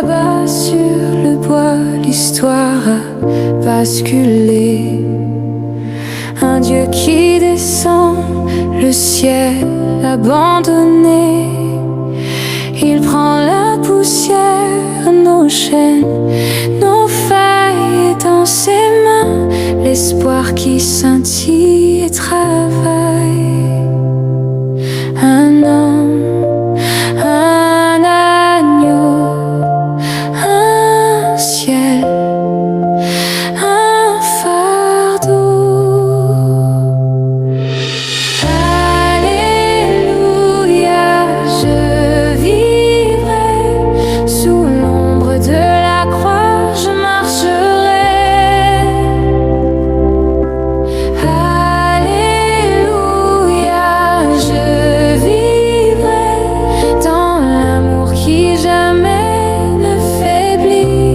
là-bas sur le bois, l'histoire a basculé. Un Dieu qui descend, le ciel abandonné. Il prend la poussière, nos chaînes, nos failles dans ses mains, l'espoir qui scintille et travaille. Un homme, un agneau, un ciel, un fardeau. Alléluia, je vivrai sous l'ombre de la croix, je marcherai. Alléluia, je vivrai dans l'amour qui jamais ne faiblit.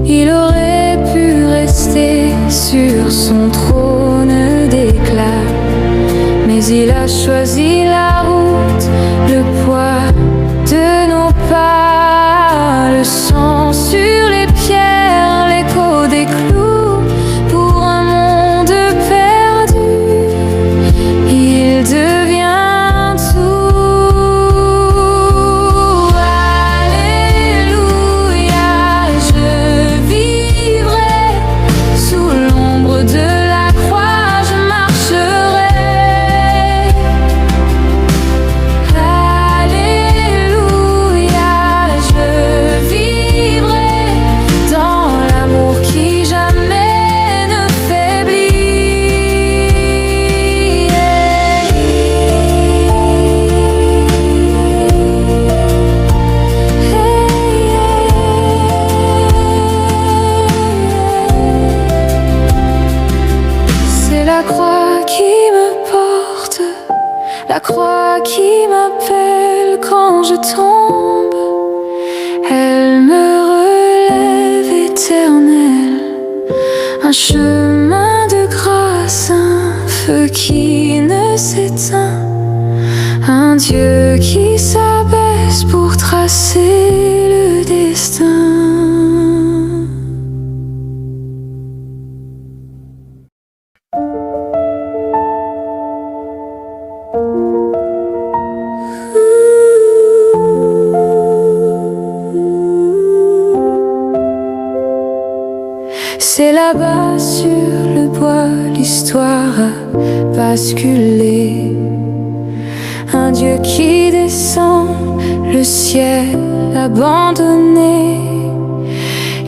Il aurait pu rester sur son trône d'éclat, mais il a choisi la route, le poids de nos pas, le sang sur les pierres, l'écho des clous, pour un monde perdu. Il devient tout. Alléluia, je vivrai sous l'ombre de la croix, je marcherai. Alléluia, je vivrai dans l'amour qui jamais ne faiblit. C'est la croix qui me porte, la croix qui m'appelle quand je tombe. Elle me relève éternelle, un chemin de grâce, un feu qui ne s'éteint, un Dieu qui s'abaisse pour tracer le destin. C'est là-bas sur le bois, l'histoire a basculé. Un Dieu qui descend, le ciel abandonné.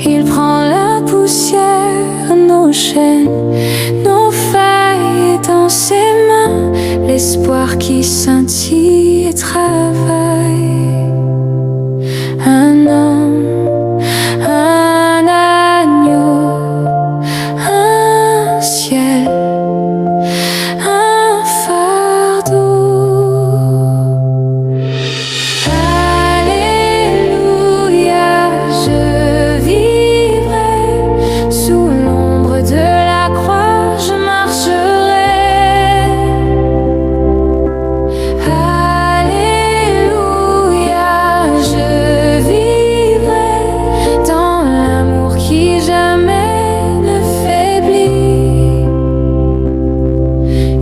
Il prend la poussière, nos chaînes, nos failles dans ses mains, l'espoir qui scintille et travaille. Un homme, un agneau, un ciel, un fardeau. Alléluia, je vivrai sous l'ombre de la croix, je marcherai. Alléluia, je vivrai dans l'amour qui jamais ne faiblit.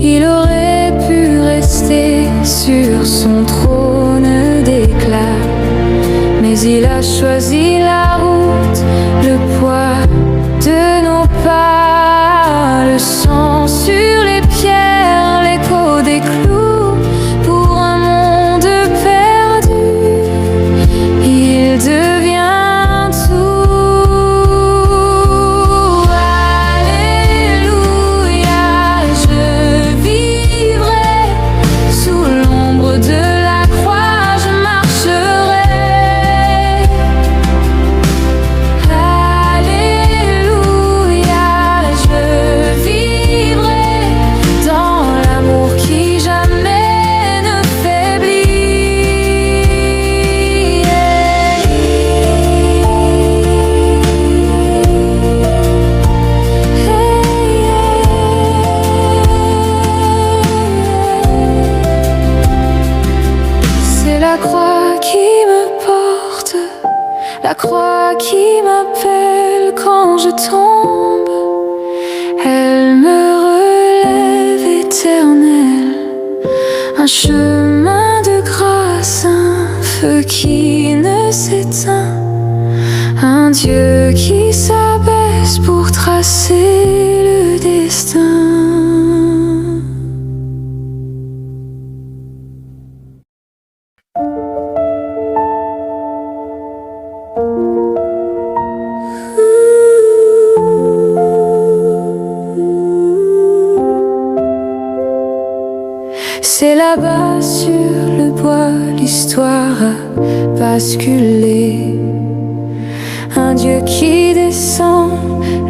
Il aurait pu rester sur son trône d'éclat, mais il a choisi la route, le poids de nos pas, le sang sur les pierres, l'écho des clous, pour un monde perdu. Il devient tout. Alléluia, je vivrai sous l'ombre de la croix, je marcherai. Alléluia. la croix qui m'appelle quand je tombe. Elle me relève éternelle, un chemin de grâce, un feu qui ne s'éteint, un Dieu qui s'abaisse pour tracer le destin. C'est là-bas sur le bois, l'histoire a basculé. Un Dieu qui descend,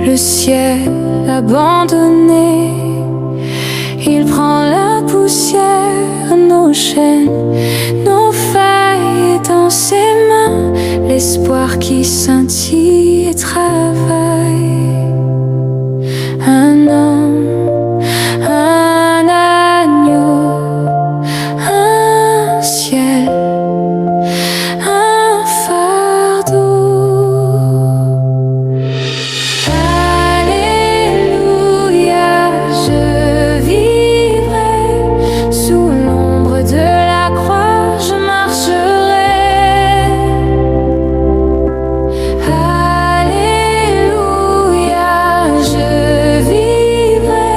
le ciel abandonné. Il prend la poussière, nos chaînes, nos failles dans ses mains, l'espoir qui scintille et travaille. Un homme, un agneau, un ciel, un fardeau. Alléluia, je vivrai sous l'ombre de la croix, je marcherai. Alléluia, je vivrai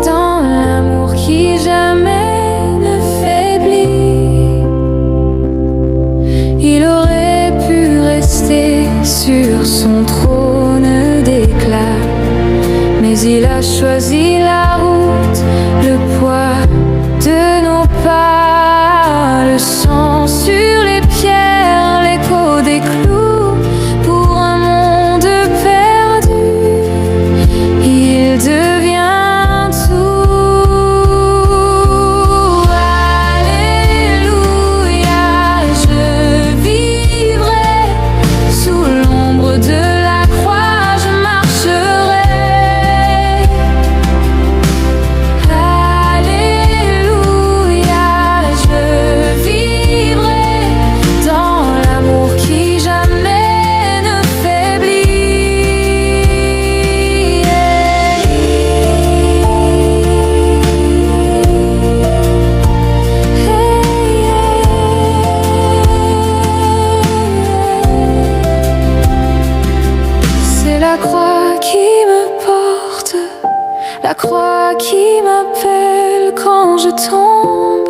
dans l'amour qui jamais ne faiblit. Il aurait pu rester sur son trône d'éclat, mais il a choisi la route, le poids de nos pas, le sang sur les pierres, l'écho des clous, pour un monde perdu. Il devient tout. Alléluia, je vivrai sous l'ombre de la croix, je marcherai. Alléluia, je vivrai dans l'amour qui jamais ne faiblit. C'est la croix qui me porte, la croix qui m'appelle quand je tombe.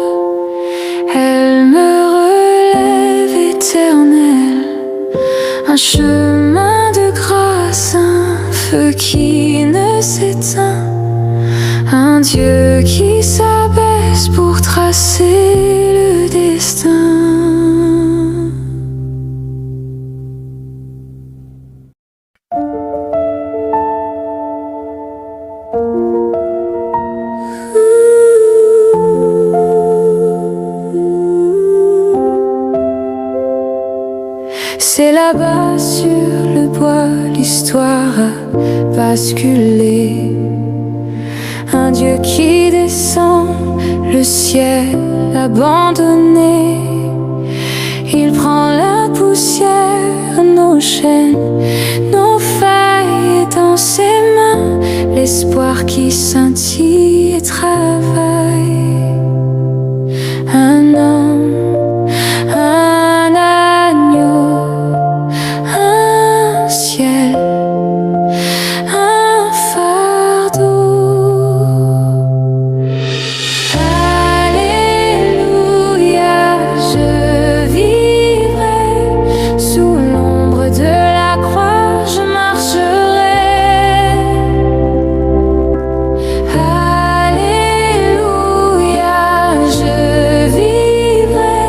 Elle me relève éternelle, un chemin de grâce, un feu qui ne s'éteint, un Dieu qui s'abaisse pour tracer le destin. C'est là-bas sur le bois, l'histoire a basculé. Un Dieu qui descend, le ciel abandonné. Il prend la poussière, nos chaînes, nos failles dans ses mains, l'espoir qui scintille et travaille. Un homme, un agneau, un ciel, un fardeau. Alléluia, je vivrai sous l'ombre de la croix, je marcherai. Alléluia, je vivrai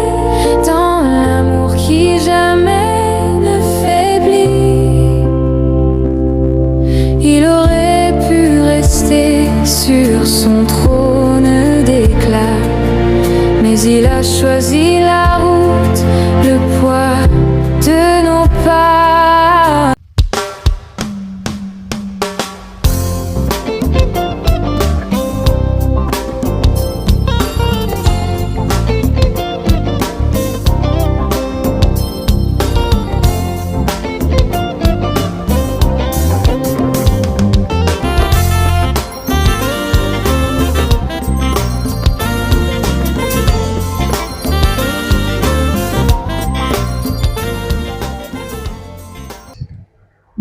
dans l'amour qui jamais ne faiblit. Il aurait pu rester sur son trône d'éclat, mais il a choisi la route, le poids de nos pas.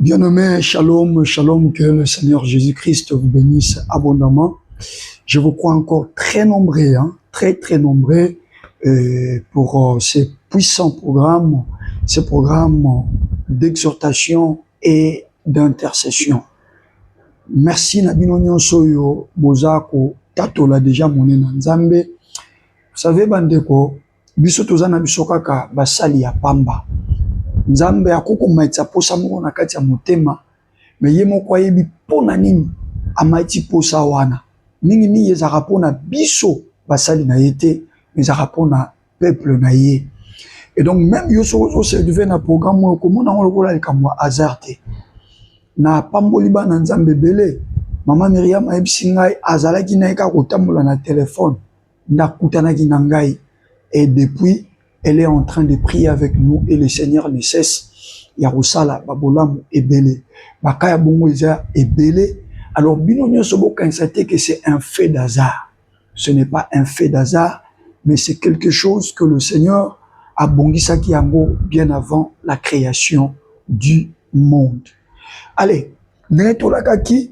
Bien-aimés, shalom, shalom, que le Seigneur Jésus-Christ vous bénisse abondamment. Je vous crois encore très nombreux, très nombreux pour ces puissants ces programmes d'exhortation et d'intercession. Merci Nabino Nyonso yo bozako tatola déjà moné na Nzambe. Vous savez bandeko, biso tozana biso kaka basali ya pamba. Nzambe akoko maitsa posa moko na kati ya motema, me ye moko ayebi pona nini amaiti posa wana. Mingi ezaka pona biso basali na yete, ezaka pona peuple na ye. Et donc même yo so servir na programme ko mona ngolo ka mo hasard na pamboli ba na Nzambe belé. Mama Myriam ayebisi ngai azalaki na ka kotambola na téléphone ndakutanaki na ngai, et depuis elle est en train de prier avec nous et le Seigneur ne cesse. Yarusala babolamu ebele bakaya bongo eza ebele. Alors bino nyonso bokansate que c'est un fait d'hasard. Ce n'est pas un fait d'hasard, mais c'est quelque chose que le Seigneur a bongisaki yango bien avant la création du monde. Allez, netolakaki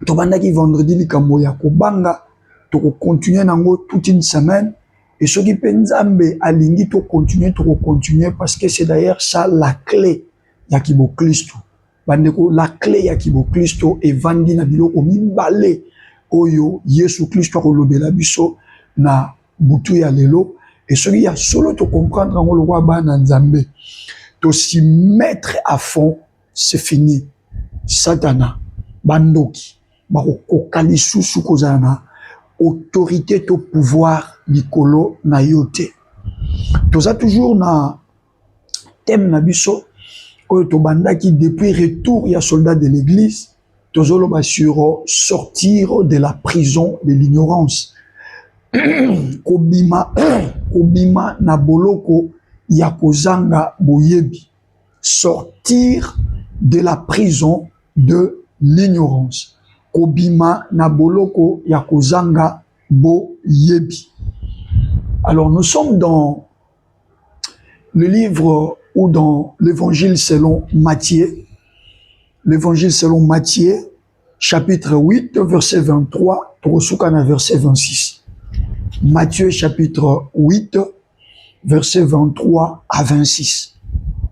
tobandaki vendredi likambo ya kobanga to continuer nango toute une semaine. Et ce qui peut Nzambe alingi to continuer parce que c'est d'ailleurs ça la clé ya kibo Kristo. Bandeko la clé ya kibo Kristo et vandi na biloko mibale oyo Yesu Kristo ko lobela biso na butu ya lelo. Et ce qui a solo to comprendre ngo lokwa ba na Nzambe to s'y mettre à fond, c'est fini. Satana bandoki bako kokali susu kozana autorité to pouvoir likolo na yote. Toza toujours na thème na biso oyo to bandaki depuis retour ya soldat de l'église, tozoloba sur sortir de la prison de l'ignorance. Kobima na boloko ya kozanga boyebi. Sortir de la prison de l'ignorance. Kobima na boloko ya kozanga boyebi. Alors nous sommes dans le livre ou dans l'évangile selon Matthieu. L'évangile selon Matthieu, chapitre 8, verset 23, Torosukana verset 26. Matthieu chapitre 8, verset 23 à 26.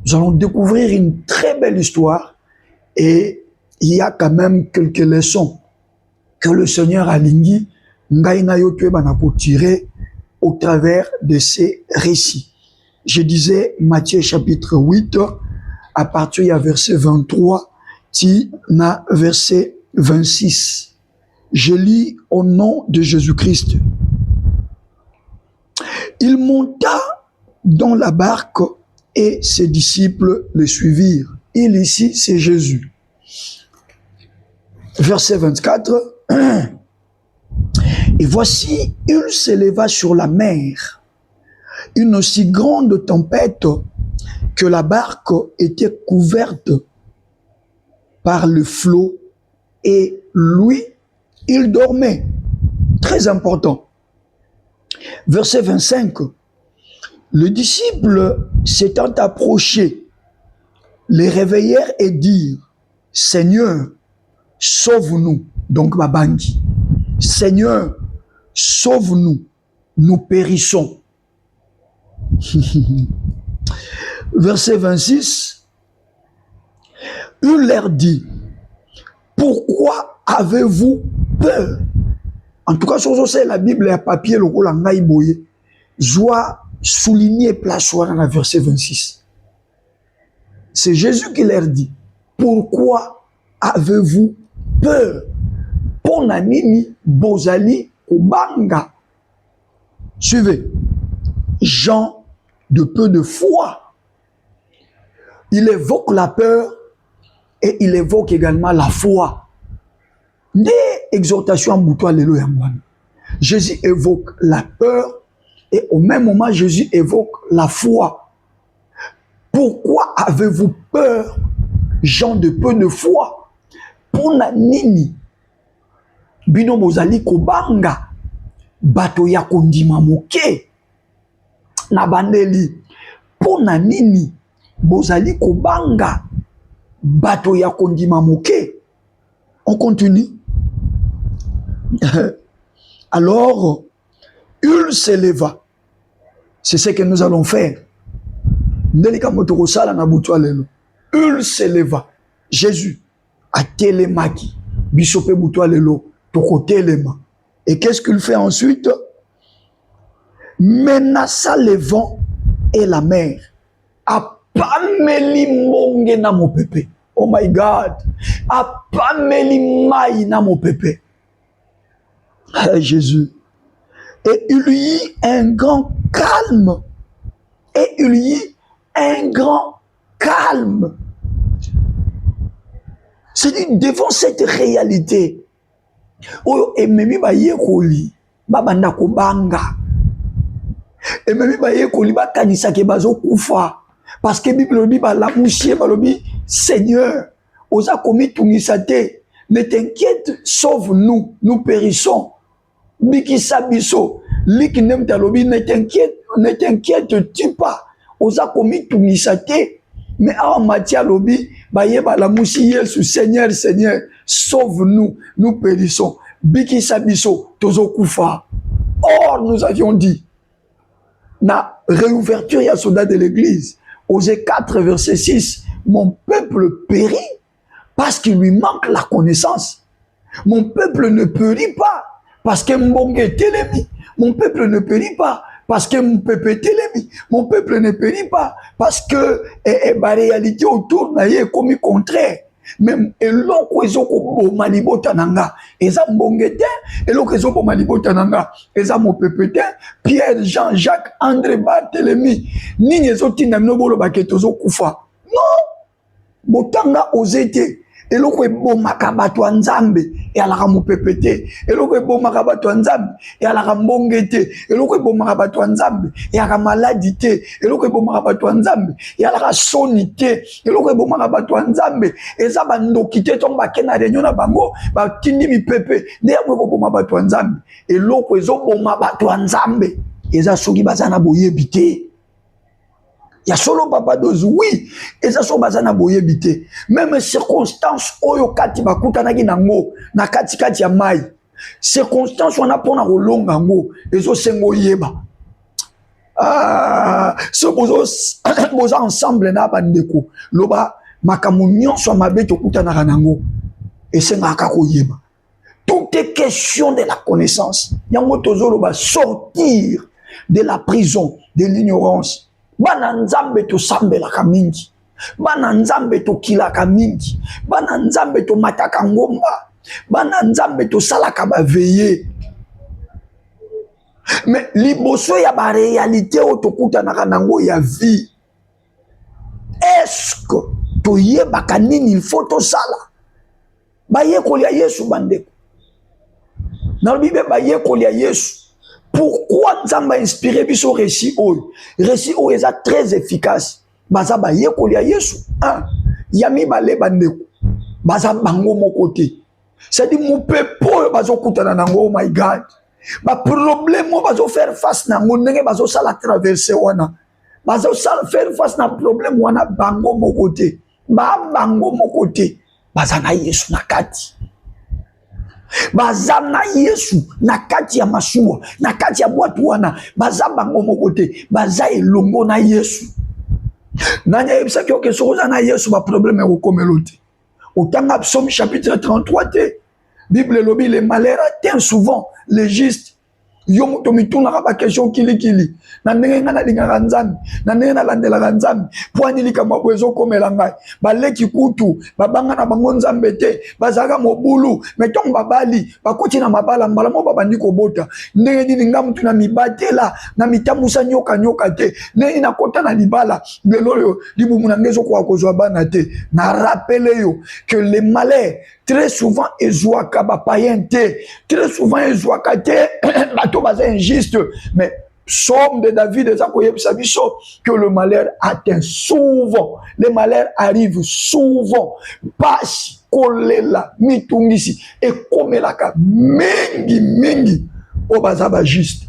Nous allons découvrir une très belle histoire et il y a quand même quelques leçons que le Seigneur a lingui ngaina yotwe banako tirer au travers de ces récits. Je disais Matthieu chapitre 8 à partir du verset 23 na verset 26. Je lis au nom de Jésus-Christ. Il monta dans la barque et ses disciples le suivirent. Il ici, c'est Jésus. Verset 24. Et voici, il s'éleva sur la mer, une aussi grande tempête que la barque était couverte par le flot, et lui, il dormait. Très important. Verset 25. Les disciples s'étant approchés, les réveillèrent et dirent, Seigneur, sauve-nous. Donc, Babangi. Seigneur, sauve-nous, nous périssons. Verset 26. Il leur dit, pourquoi avez-vous peur? En tout cas, c'est la Bible et papier, le rôle en gaïboye. Je dois souligner place dans la verset 26. C'est Jésus qui leur dit, pourquoi avez-vous peur? Ponanini bozali kubanga. Suivez. Jean de peu de foi. Il évoque la peur et il évoque également la foi. Des exhortations en bouton alléluia. Jésus évoque la peur et au même moment Jésus évoque la foi. Pourquoi avez-vous peur, gens de peu de foi? Ponanini bino bozali kobanga bato ya kondima moke na bandeli. Pona nini bozali kobanga bato ya kondima moke. On continue. Alors, il s'éleva. C'est ce que nous allons faire. Il s'éleva. Jésus a télémaki. Bishopé Boutoualelo, toko téléma. Et qu'est-ce qu'il fait ensuite? Menaça le vent et la mer. Apameli monge na mo pepe. Oh my God. Apameli mai na mo pepe. Jésus. Et il y eut un grand calme. Et il y eut un grand calme. C'est-à-dire, devant cette réalité, oh, et même ba yekoli, ba banda ko banga. Et même ba yekoli ba kanisa ke bazo kufa. Parce que Bible dit ba la mouchier ba lobi Seigneur, oza komi tungisate, ne t'inquiète, sauve-nous, nous périssons. Biki sabiso, lik nem talobi ne t'inquiète tu pas. Oza komi tungisate. Mais en matière lobby, bayeba la mouchi Yesu, Seigneur, Seigneur, sauve-nous, nous périssons. Biki sabiso, tozo kufa. Or, nous avions dit, na réouverture ya soldat de l'église, Osée 4, verset 6, mon peuple périt parce qu'il lui manque la connaissance. Mon peuple ne périt pas parce que mbonge est télémi. Mon peuple ne périt pas parce que mon peuple est télémi. Mon peuple ne périt pas parce que la réalité autour est comme contraire. Même eloko ezoko boma libota nanga eza mbonge te, eloko ezoko boma libota nanga eza mopepete. Pierre, Jean, Jacques, André, Barthélemy nini ezotinda bino boloba ke tozokufa. Non, botanga ozete eloko ebomaka bato ya nzambe eyalaka mopepete, eloko ebomaka bato ya nzambe eyalaka mbonge te, eloko ebomaka bato ya nzambe eyalaka maladi te, eloko ebomaka bato ya nzambe eyalaka soni te, eloko ebomaka bato ya nzambe eza bandoki te ntongo bake na réunion na bango batindi mipepe nde yango ekoboma bato ya nzambe. Eloko ezoboma bato ya nzambe eza soki baza na boyebi te. Il y a solo papa dose, oui, et ça sont basés na boyebité. Même circonstances oyo kati bakuta na ginango na kati kati ya mai. Circonstances on a pona rolonga ngo ezo sengo yeba. Ah, ce bozo ensemble na bandeko. Loba makamunyon so mabe to kuta na kanango et senga ka ko yeba. Tout est question de la connaissance. Yango tozo loba sortir de la prison de l'ignorance. Bana nzambe to sambela kamingi, bana nzambe to kilaka mingi, bana nzambe to mataka ngomba, bana nzambe to salaka ba veiller. Mais liboso ya ba réalité o to kutanaka nango ya vie. Est-ce que to yebaka nini il faut to sala? Ba yekoli ya Yesu bandeko. Na bibe ba yekoli ya Yesu. Pourquoi nous avons inspiré biso récit oyo? Récit oyo est très efficace. Baza ba yekoli ya Yesu. Yami bale bandeko. Baza bango mokote. C'est-à-dire mon peuple bazo kutana nango, oh my God. Ba problème bazo faire face nango ndenge bazo sala traverser wana. Bazo sala faire face na problème wana bango mokote. Ba bango mokote. Baza na Yesu na kati. Baza na Yesu na kati ya masuwa, na kati ya bwatu wana, baza bango mokote, baza elongo na Yesu. Nanya yebisa kyo ke sokoza na Yesu ba problème ekokomelo te. Otanga Psaume chapitre 33 te. Bible lobi les malheurs atteignent souvent les justes. Yo moto mituna ka ba question kili. Na ndenge ngana lingaka nzambe, na ndenge na landela nzambe. Poani likama bwezo komela ngai. Baleki kutu, babanga na bango nzambe te, bazaka mobulu, metong babali, bakoti na mabala mbala mo babandi kobota. Ndenge nini nga mutu na mibatela, na mitambusa nyoka te. Ndenge na kota na libala, belolo libumu na ngezo kwa kozwa bana te. Na rappele yo que les malheurs très souvent ezwaka ba païen te, très souvent ezwaka te, bato baza injuste, mais Psaume de David que le malheur atteint souvent, le malheur arrive souvent, passe, kolela, mitungisi, et comme la ka mingi, o bazaba juste.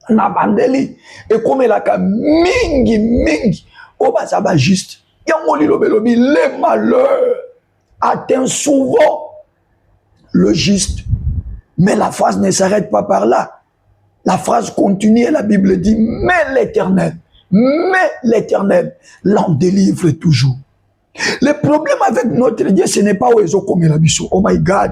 Na bandeli, et comme la ka mingi, o bazaba juste. Les malheurs atteignent souvent le juste. Mais la phrase ne s'arrête pas par là. La phrase continue et la Bible dit, mais l'Éternel l'en délivre toujours. Le problème avec notre Dieu, ce n'est pas où ils ont commis la mission. Oh my God.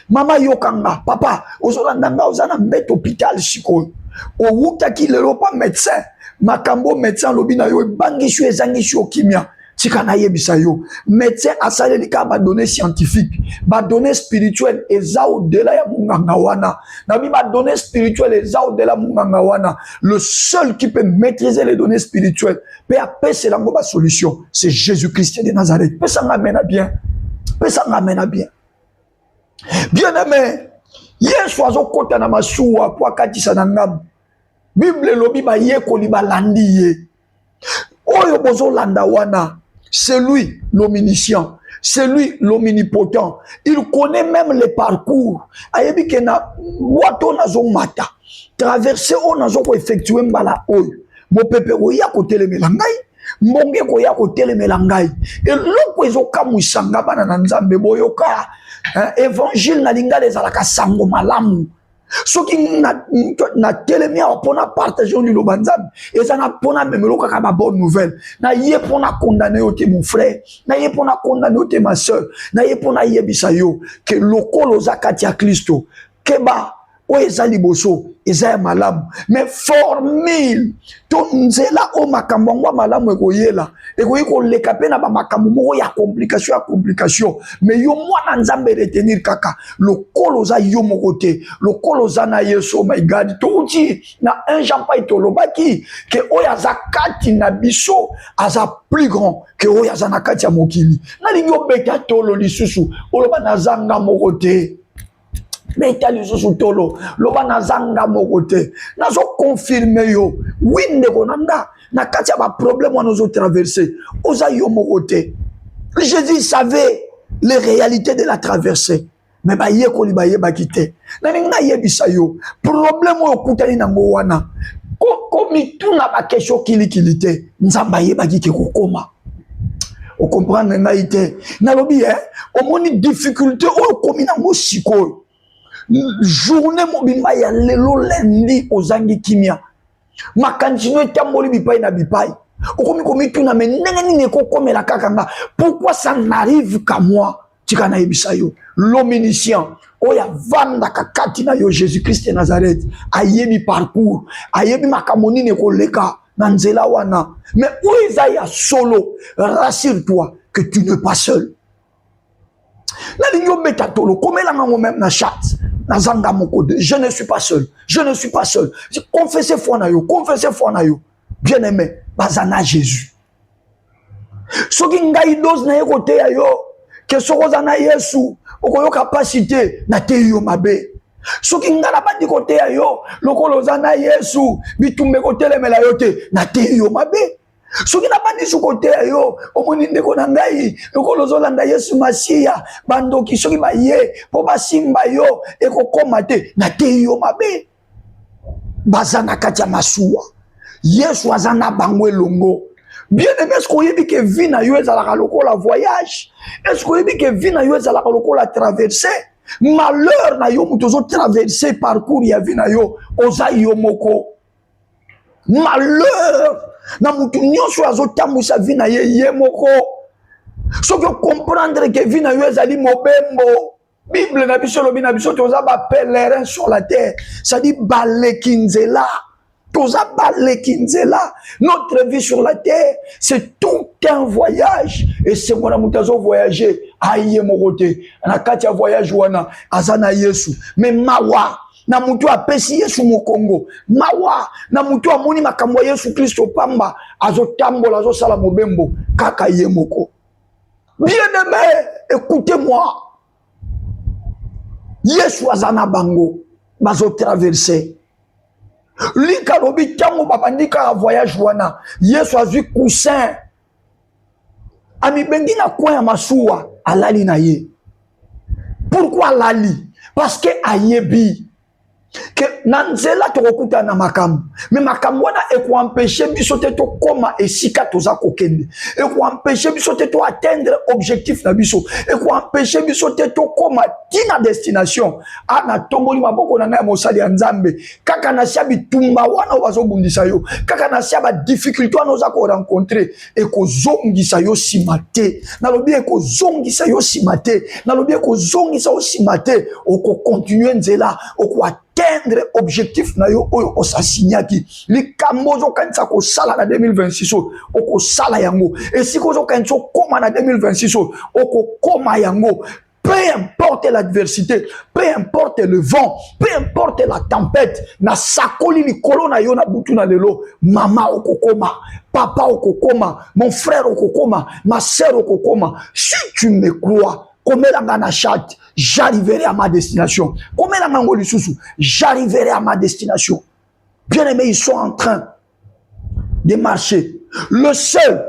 Maman yokanga, papa, ozolandanga, ozana met hôpital siko. O wutaki lelo pas médecin. Makambo médecin lobina yo, bangishu ezangishu kimia. Tikana yebisa yo. Médecin asale lika ba données scientifiques, ba données spirituelles eza au-delà ya munganga wana. Nabi ba données spirituelles eza au-delà munganga wana. Le seul qui peut maîtriser les données spirituelles, peut apaiser la mauvaise solution, c'est Jésus-Christ de Nazareth. Peut ça m'amène à bien. Peut ça m'amène à bien. Bien aimé, hier soir kota na masuwa po akatisa na ngam. Bible lobi ba ye koliba landi ye. Oyo bozo landa wana. C'est lui l'omniscient, c'est lui l'omnipotent. Il connaît même les parcours. Ayebi ke na wato nazo mata. Traverser o nazo ko effectuer mbala oyo. Mo pepe ko ya ko telemela ngai. Mbonge ko ya ko telemela ngai. Et loko ezokamwisa ngaba na nzambe boyoka. Évangile na linga les alaka sango malamu. Ce qui na telemi pona partager ni lobanzam et ça na pona memelo kaka ba bonne nouvelle na ye pona condamner ote mon frère na ye pona condamner ote ma sœur na ye pona yebisa yo que lokolo zakati ya Kristo keba o ezali boso ezaya malamu mais formule to nzela o makambo ngwa malamu ekoyela ekoyiko leka pe na ba makambo moko ya complication mais yo mwana nzambe retenir kaka lokolo za yo moko te lokolo za na Yesu. Oh my God, to uti na 1 Jean pa itolobaki ke oya zakati na biso aza plus grand que oya za na kati ya mokili na lingo beka tolo lisusu oloba na zanga moko te. Mais il y tolo loba na zanga mokote nazo confirmer yo winde konanga na katia ba problème wana zo traverser oza yo mokote. Jésus savait les réalités de la traversée mais ba ye ko li ba ye ba kite na ninga ye bisayo problème o kutani na ngo wana ko mituna ba question kilikilité nzamba ye ba kike kokoma o comprendre ngaite na lobi o moni difficulté o komi na ngo sikoyo. Journée mobimba ya lelo lendi ozangi kimia makanjino tamboli bipai na bipai okomi komi tuna me ndenge nini kokomela kakanga pourquoi ça n'arrive qu'à moi tikana ebisayo l'omniscient oya vanda kakati na yo Jésus-Christ de Nazareth ayebi parcours ayebi makamoni ne koleka na nzela wana mais où Isaïa solo rassure-toi que tu n'es pas seul. La ligne métatolo comme la maman même na chat. Je ne suis pas seul. Je ne suis pas seul. Confessez foi na yo. Confessez foi na yo. Bien aimé, bazana Jésus. Ce qui ngai dose na côté yo, que so rozana Yesu, okoyo capacité na te yo mabe. Ce qui ngala bandi côté yo, lokolo zana Yesu, bitumbe côté le mela yote na te yo mabe. Soki na bandi su côté yo omoni ndeko na ngai lokolo zolanda Yesu Masia bandoki soki ba ye po basimba yo ekokoma te na te yo mabe bazana kati ya masuwa Yesu azana bango elongo. Bien aimé, est-ce qu'on y dit que vie na yo ezalaka lokola voyage? Est-ce qu'on y dit que vie na yo ezalaka lokola traversée? Malheur na yo mutozo traverser parcours ya vie na yo oza yo moko. Malheur na mutu nyonso azotambusa vie na ye moko. Soki comprendre que vie na yo ezali mobembo. Bible na biso lobi na biso toza ba pèlerin sur la terre. Ça dit balekinzela. Toza balekinzela. Notre vie sur la terre, c'est tout un voyage. Et c'est mon amutazo voyager. Aïe morote. Na katia voyage wana azana Yesu. Mais mawa na mutu apesi Yesu mo Congo. Mawa na mutu amoni makambo Yesu Kristo pamba azotambola azosala mobembo kaka ye moko. Bien-aimé, écoutez-moi. Yesu azana bango bazo traverser. Lika lobi tango babandika voyage wana. Yesu azui coussin. Ami bengi na kwa ya masuwa alali na ye. Pourquoi alali? Parce que ayebi que nanzela tokokuta na makamu mais makamu wana eko empêcher biso te to koma esika toza kokende eko empêcher biso te to atteindre objectif na biso eko empêcher biso te to koma tina destination ana tomboli maboko na ngai mosali ya nzambe kaka na sia bitumba wana bazobundisa yo kaka na sia ba difficulté wana oza ko rencontrer eko zongisa yo simate na lobi eko zongisa yo simate na lobi eko zongisa yo simate oko continuer nzela oko atteindre objectif na yo oyo osasignaki likambo zo kanisa ko sala na 2026 oko sala yango esiko zo kanisa koma na 2026 oko koma yango. Peu importe l'adversité, peu importe le vent, peu importe la tempête, na sakoli likolo na yo na butu na lelo, mama okokoma, papa okokoma, mon frère okokoma, ma sœur okokoma. Si tu me crois, comme la chat, j'arriverai à ma destination. Comme la j'arriverai à ma destination. Bien aimés, ils sont en train de marcher. Le seul,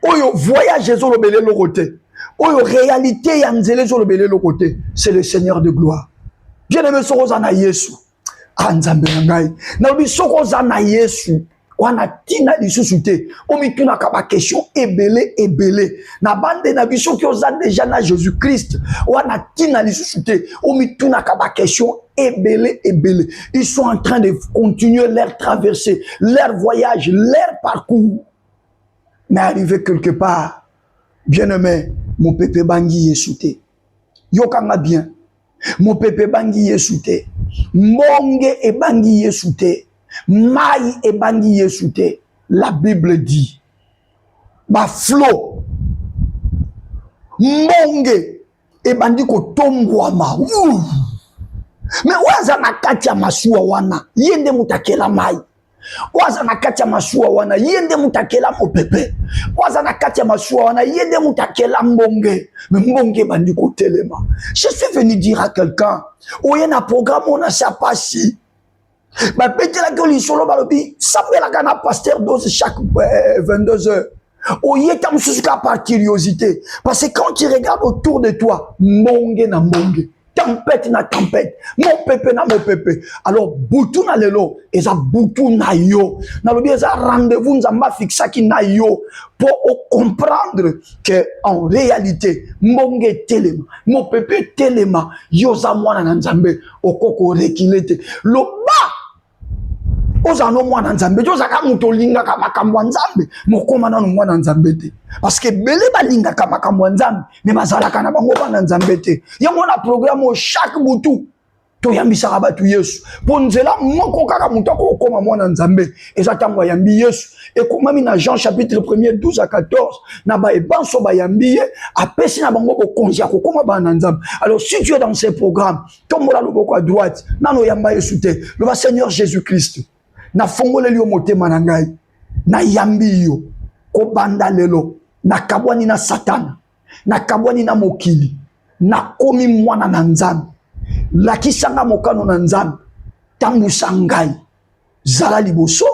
oyo voyage ezolobele le côté. Oyo réalité yanzele ezolobele le côté, c'est le Seigneur de gloire. Bien aimés, sokozana Yesu. Anzambe ngai. Na bi sokozana Yesu. Wana tina lisusu te omituna ka ba question ebele na bande na biso ki oza déjà na Jésus-Christ wana tina lisusu te omituna ka ba question ebele ils sont en train de continuer leur traversée, leur voyage, leur parcours, mais arrivé quelque part, bien-aimé, mon pépé bangi yesute yokanga bien, mon pépé bangi yesute monge e bangi yesute Maï et bangi yesute. La Bible dit ba flot monge e bandi ko tombwama mais waza na kati ya masuwa wana yende mutakela mai waza na kati ya masuwa wana yende mutakela mopepe waza na kati ya masuwa wana yende mutakela mbonge mais mbonge bandi ko telema. Je suis venu dire à quelqu'un oye na programme on a ça passi ba petela que li solo balobi sapela kana pasteur dose chaque 22 heures. Oyeta musuka par curiosité parce que quand tu regardes autour de toi monge na monge, tempête na tempête, mon pépé na mon pépé, alors butu na lelo eza butu na yo na lobi eza rendez-vous nzamba fixaki na yo pour comprendre que en réalité monge telema mon pépé telema yoza mwana na nzambe okoko rekilete loba ozano mwana nzambe ozaka muto linga ka makambo nzambe mokoma na mwana nzambe te parce que belé balinga ka makambo nzambe mais bazalaka na bango bana nzambe te yango na programme chaque butu to yambisa batu Yesu ponzela moko kaka muto ko koma mwana nzambe ezatangwa yambi Yesu ekomami na Jean chapitre 1er 12 à 14 na ba ebanso ba yambi apesi na bango ko konzia ko koma bana nzambe. Alors si tu es dans ces programmes tombola loboko à droite nano yamba Yesu te le Seigneur Jésus-Christ na fongole liyo motema na ngai na yambi yo ko banda lelo na kabwani na satana na kabwani na mokili na komi mwana na nzambe lakisanga mokano na nzambe tambusa ngai zala liboso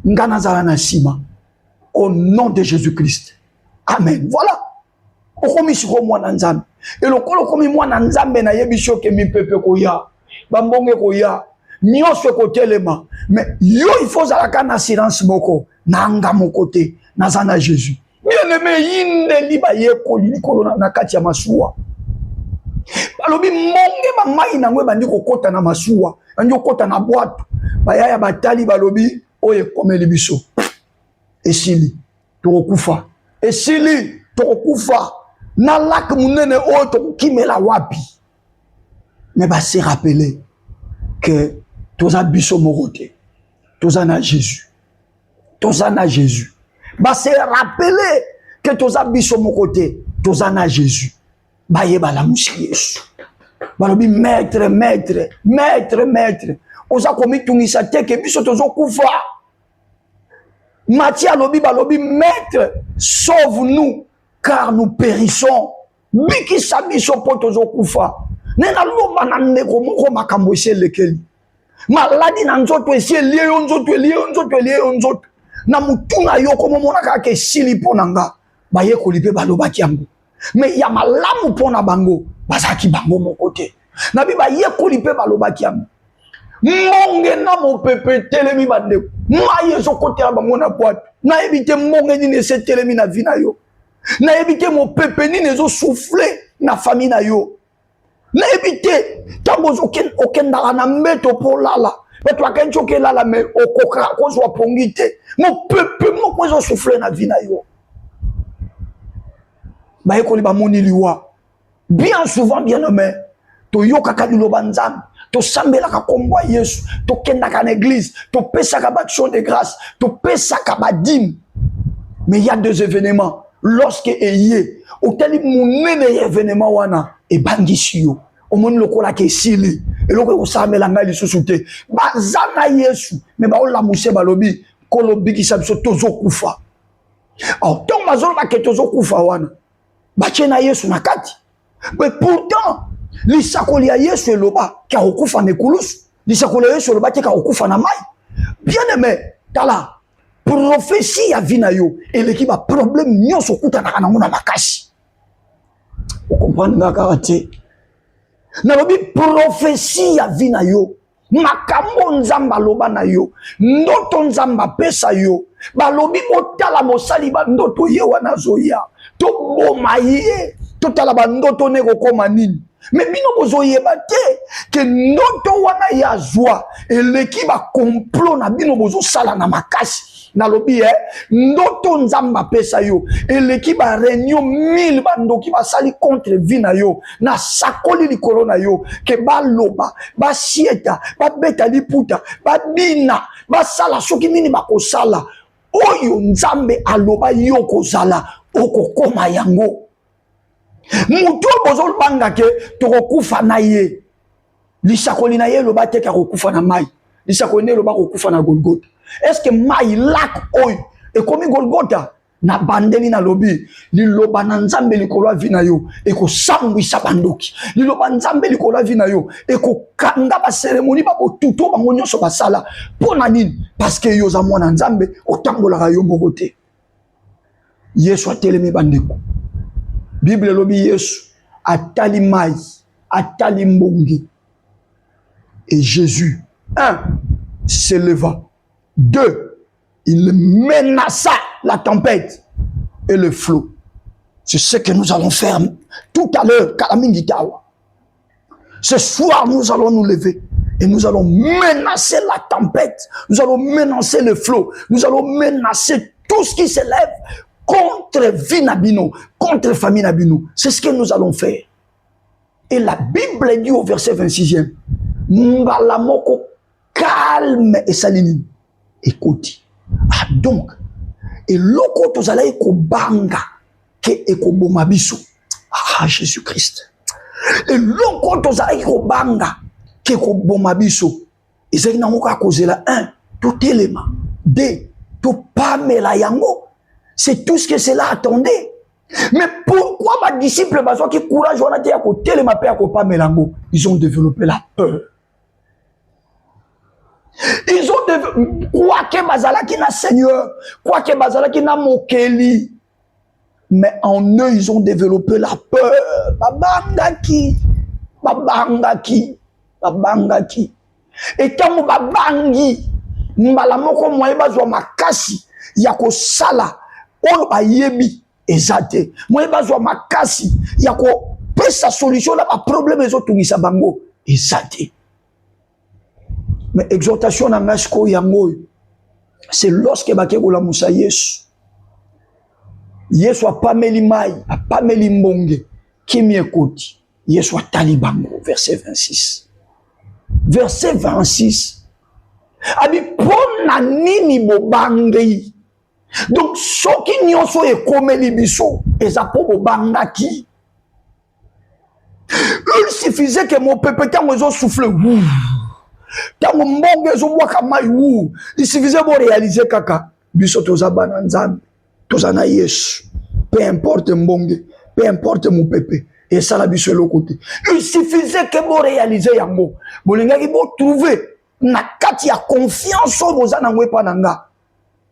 ngana zala na sima au nom de Jésus-Christ, amen. Voilà okomi siko mwana nzambe et lokolo komi mwana nzambe na yebisho ke mi pepe koya bambonge koya nyonso kotelema mais yo il faut zalaka na silence moko nanga mokote nazana Jésus bien aimé yinde liba yeko likolo na kati ya masuwa balobi monge mamai na ngwe bandi kokota na masuwa bandi kokota na bwato bayaya batali balobi oye komeli biso esili tokufa esili tokufa na lak munene o to kimela wapi mais ba se rappeler que toza biso morote toza na Jésus ba se rappeler que toza biso morote toza na Jésus ba yeba la mushi Yesu balobi maître oza komitungisa te ke biso tozo kufa Matthieu alobi balobi maître sauve-nous car nous périssons biki sabiso po tozo kufa nena loba na ndeko moko makambo eselekeli maladi na nzoto elie nzoto na mutuna yo komo mona kaka esili pona nga baye kolipe balobaki yango mais ya malamu pona bango bazaki bango moko te na bi baye kolipe balobaki yango Monge na mo pepe telemi bande. Maye zo kote la bango na boîte. Na éviter monge ni ne se telemi na vie na yo. Na éviter mo pepe ni ne zo souffler na famille na yo. Na éviter tango zo okenda na mbeto pour lala. Mais toi quand tu lala mais okoka ko zo pongite. Mo pepe mo ko zo souffler na vie na yo. Ba ekoli ba moni liwa. Bien souvent bien aimé. To yoka kadilo banzam. To sambela ka kombo Yesu, to kenda ka l'église, to pesa ka action de grâce, to pesa ka badim. Mais il y a deux événements. Lorsque eye, au teli munene événement wana e bangisio. O mon lokola ke sili, e loko ko sambela ngali susute. Bazana Yesu, mais ba o la muse balobi, kolobi ki sabso tozo kufa. Alors ton bazolo ba ke tozo kufa wana. Ba chena Yesu na kati. Mais pourtant lisakoli ya Yesu eloba ki akufa na ekulusu. Lisakoli ya Yesu eloba ki akufa na mai. Bien aimé, tala prophétie ya vie na yo eleki ba problème nyonso kutanaka nango na makasi. Vous comprenez ngaka te? Na lobi prophétie ya vie na yo, makambo nzamba loba na yo, ndoto nzamba pesa yo, balobi botala mosali ba ndoto ye wana zoya, to boma ye, to tala ba ndoto ne kokoma nini. Mais bino bozoyeba te ke ndoto wana ya zwa eleki ba complot na bino bozo sala na makasi. Na lobi ndoto nzamba pesa yo eleki ba réunion 1000 bandoki ba sali contre vie na yo na sakoli likolo na yo ke ba loba ba sieta ba beta liputa ba bina ba sala soki nini ba kosala oyo nzambe aloba yo kozala okokoma yango. Mutu bozo banga ke tokokufa na ye. Lisakoli na ye loba te ka kokufa na mai. Lisakoli ne loba kokufa na Golgotha. Est-ce que mai lac oyo e komi Golgotha na bandeli na lobi liloba na nzambe likolo vina yo e ko sambwisa bandoki. Liloba nzambe likolo vina yo e ko kanga ba cérémonie ba botuto bango nyonso basala. Pona nini? Parce que yo za mwana nzambe otambola yo mokote. Yesu atelemi bandeko. Bible lobi Yesu atali mai, atali mbongi. Et Jésus, 1, s'éleva. 2, il menaça la tempête et le flot. C'est ce que nous allons faire tout à l'heure, Kalaminditawa. Ce soir, nous allons nous lever et nous allons menacer la tempête. Nous allons menacer le flot. Nous allons menacer tout ce qui s'élève contre Vinabino, contre famille Nabino. C'est ce que nous allons faire. Et la Bible dit au verset 26e, Mbalamoko calme et salini. Écoute. Ah donc, et loko tozala eko banga ke eko bomabiso. Ah Jésus-Christ. Et loko tozala eko banga ke eko bomabiso. Et c'est na moka kozela 1, tout élément. 2, tout pamela yango. C'est tout ce que cela attendait. Mais pourquoi ma disciple bazo qui courage on a dit à côté les mapé à pas melango, ils ont développé la peur. Ils ont développé quoi que bazala qui na Seigneur, quoi que bazala qui na mokeli. Mais en eux ils ont développé la peur. Babangaki, babangaki, babangaki. Et quand babangi, mbalamoko moye bazo makasi yako sala. On a yebi ezate. Moi bazwa makasi yako pesa solution na ba problème ezotungisa bango ezate. Mais exhortation na ngasko yango c'est lorsque bakekola musa Yesu. Yesu apameli mai, apameli mbonge kimi ekoti. Yesu atali bango verset 26. Verset 26. Abi pona nini bobangi. Donc, ce qui n'y a pas de commélie biso, et ça pour bangaki. Il suffisait que mon peuple t'en souffle. Tant mon bonge zo bois kamai wu. Il suffisait pour réaliser kaka. Biso toza bananzam, toza na Yesu. Peu importe mbonge, peu importe mon peuple. Et ça la biso l'autre côté. Il suffisait que pour réaliser yango. Bolinga ki bo trouver na kati ya confiance au bozana ngwe pananga.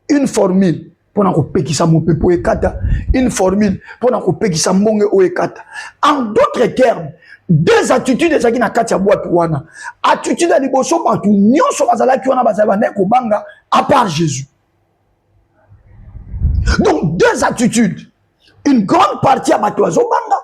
Une formule. pour na kopekisa mopepe o ekata, une formule pour na kopekisa mbonge o ekata. En d'autres termes, deux attitudes ezaki na kati ya boîte wana. Attitude ya liboso batu nyonso bazalaki wana bazalaki ko banga à part Jésus. Donc deux attitudes. Une grande partie à batu azobanga,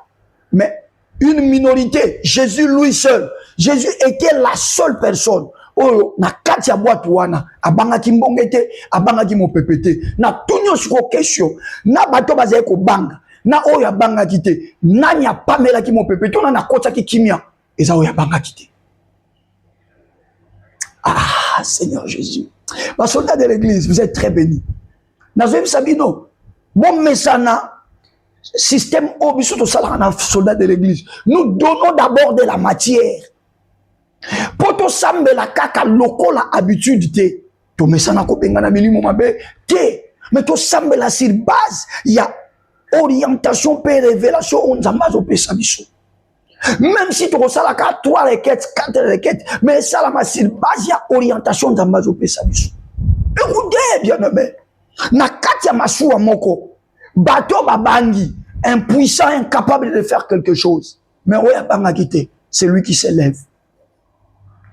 mais une minorité, Jésus lui seul. Jésus était la seule personne. Oh, na kati ya boîte wana abanga ki mbonge te, abanga ki mopepe te. Na tunyo siko question, na bato bazali ko banga. Na oya banga kite, nani a pamela ki mopepe te, na kota ki kimia, eza oya banga kite. Ah, Seigneur Jésus. Ma soldat de l'église, vous êtes très bénis. Nazoem Sabino, bon mesana, système obiso to salana soldat de l'église. Nous donnons d'abord de la matière. Poto sambe la kaka loko la habitude te. To mesana ko bengana milimo mabe te. Mais to sambe la sur base, il y a orientation pe révélation on zamazo pe sabiso. Même si tu ressens la 3 requêtes, 4 requêtes, mais ça la sur base, il y a orientation zamazo pe sabiso. Écoutez bien aimé. Na kati ya masuwa moko, bato babangi, impuissant, incapable de faire quelque chose. Mais oya banga kite, c'est lui qui s'élève.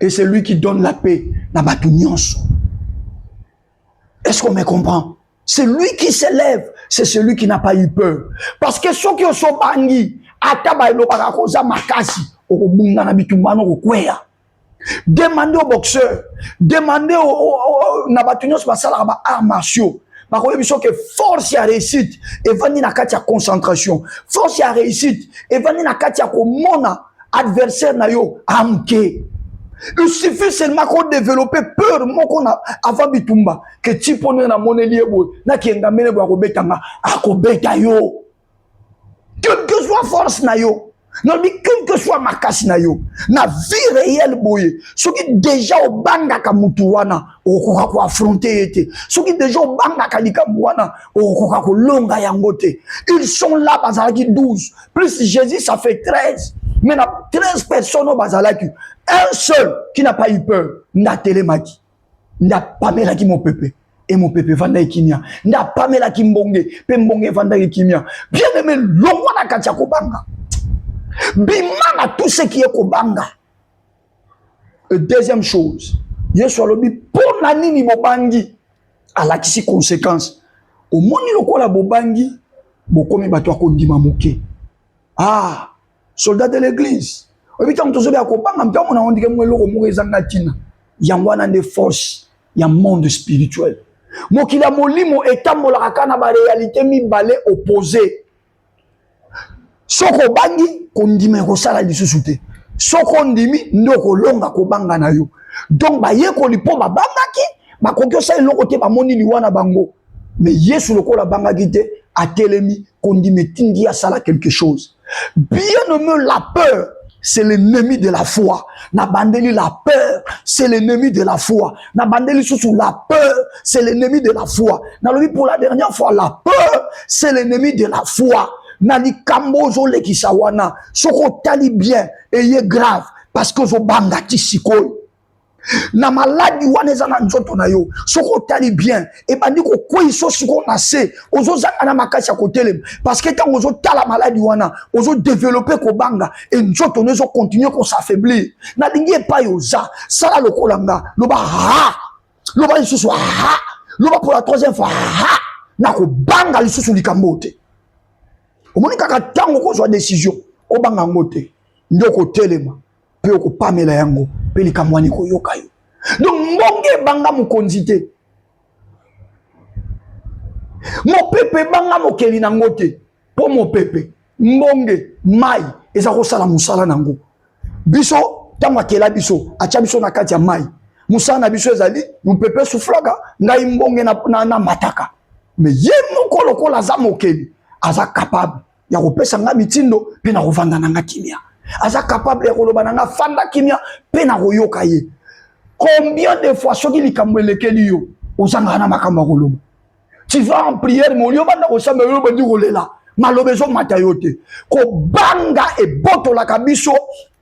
Et c'est lui qui donne la paix dans bato nyonso. Est-ce qu'on me comprend? C'est lui qui s'élève, c'est celui qui n'a pas eu peur. Parce que ceux qui sont bangi, ataba ilo bakakoza makasi, okobunga na bitumano kokweya. Demandez au boxeur, demandez au nabatunios basala ba arts martiaux. Parce que force à réussite et venir na katia concentration, force à réussite et venir na katia ko mona adversaire na yo amke. Il suffit seulement qu'on développe peur moko na avant bitumba que tu pone na moneli ebo na kienga mene bo akobetanga akobeta yo. Quelle que soit force na yo. Non, mais quel que soit ma casse na yo, na vie réelle boye, ceux qui déjà au banga kamutuana, au kokako affronter été, ceux qui déjà au banga kalikamuana, au kokako longa yangote, ils sont là bazalaki 12, plus Jésus ça fait 13, mais na 13 personnes au bazalaki, un seul qui n'a pas eu peur, n'a télémaki, n'a pas melaki mon pépé. Et mon pépé vanda ikimia, n'a pas melaki mbonge, pe mbonge vanda ikimia, bien aimé longwa na katia kobanga. Bimana tout ce qui est kobanga. Deuxième chose, Yesu alobi pour nani ni bobangi à la kisi conséquence. Au moni lokola bobangi, bokomi bato akondima moke. Ah, soldat de l'église. Obita mtozobe akobanga mpya mona ondike mwelo ko moko ezanga tina. Yangwana de force, ya monde spirituel. Mokila molimo etambola kana ba réalité mibale opposé. Soko bangi kondima ko sala lisusu te. Soko ndimi ndoko longa ko banga na yo. Donc ba ye ko lipo ba bangaki ba kokyo sa eloko te ba moni liwana bango. Mais Yesu lokola bangaki te atelemi kondime tindi sala quelque chose. Bien-aimé, la peur c'est l'ennemi de la foi. Na bandeli la peur, c'est l'ennemi de la foi. Na bandeli sous la peur, c'est l'ennemi de la foi. Na lobi pour la dernière fois, la peur, c'est l'ennemi de la foi. Nali kambozo le kisawana soko tali bien et y est grave parce que zo bangati sikoy na maladi waneza na nzoto na yo soko tali bien et bandi ko kwiso siko na se ozo zanga na makasi ya kotelem parce que tant ozo tala maladi wana ozo développer ko banga et nzoto nezo continuer ko s'affaiblir na lingi pa yoza sala lokolanga loba ha loba lisusu ha loba pour la troisième fois ha na ko banga lisusu likambote. Au moins, quand on a une décision, on va ngote, ndoko telema, pe ko pamela yango, pe likamwani ko yokayo. Donc mbonge banga mukonzite. Mo pepe banga mokeli na ngote, po mo pepe, mbonge mai eza ko sala musala nango. Biso tama kela biso, acha biso na kati ya mai. Musala na biso ezali, mo pepe suflaga, ngai mbonge na mataka. Mais ye moko lokola za mokeli, aza capable ya kopesa nga mitindo pe na kovanda na nga kimia. Aza capable ya koloba na nga fanda kimia pe na koyoka ye. Combien de fois soki likambo elekeli yo ozanga na makambo koloba. Tu vas en prière mo yo banda ko samba yo bandi kolela. Malobezo matayote. Ko banga e boto la kabiso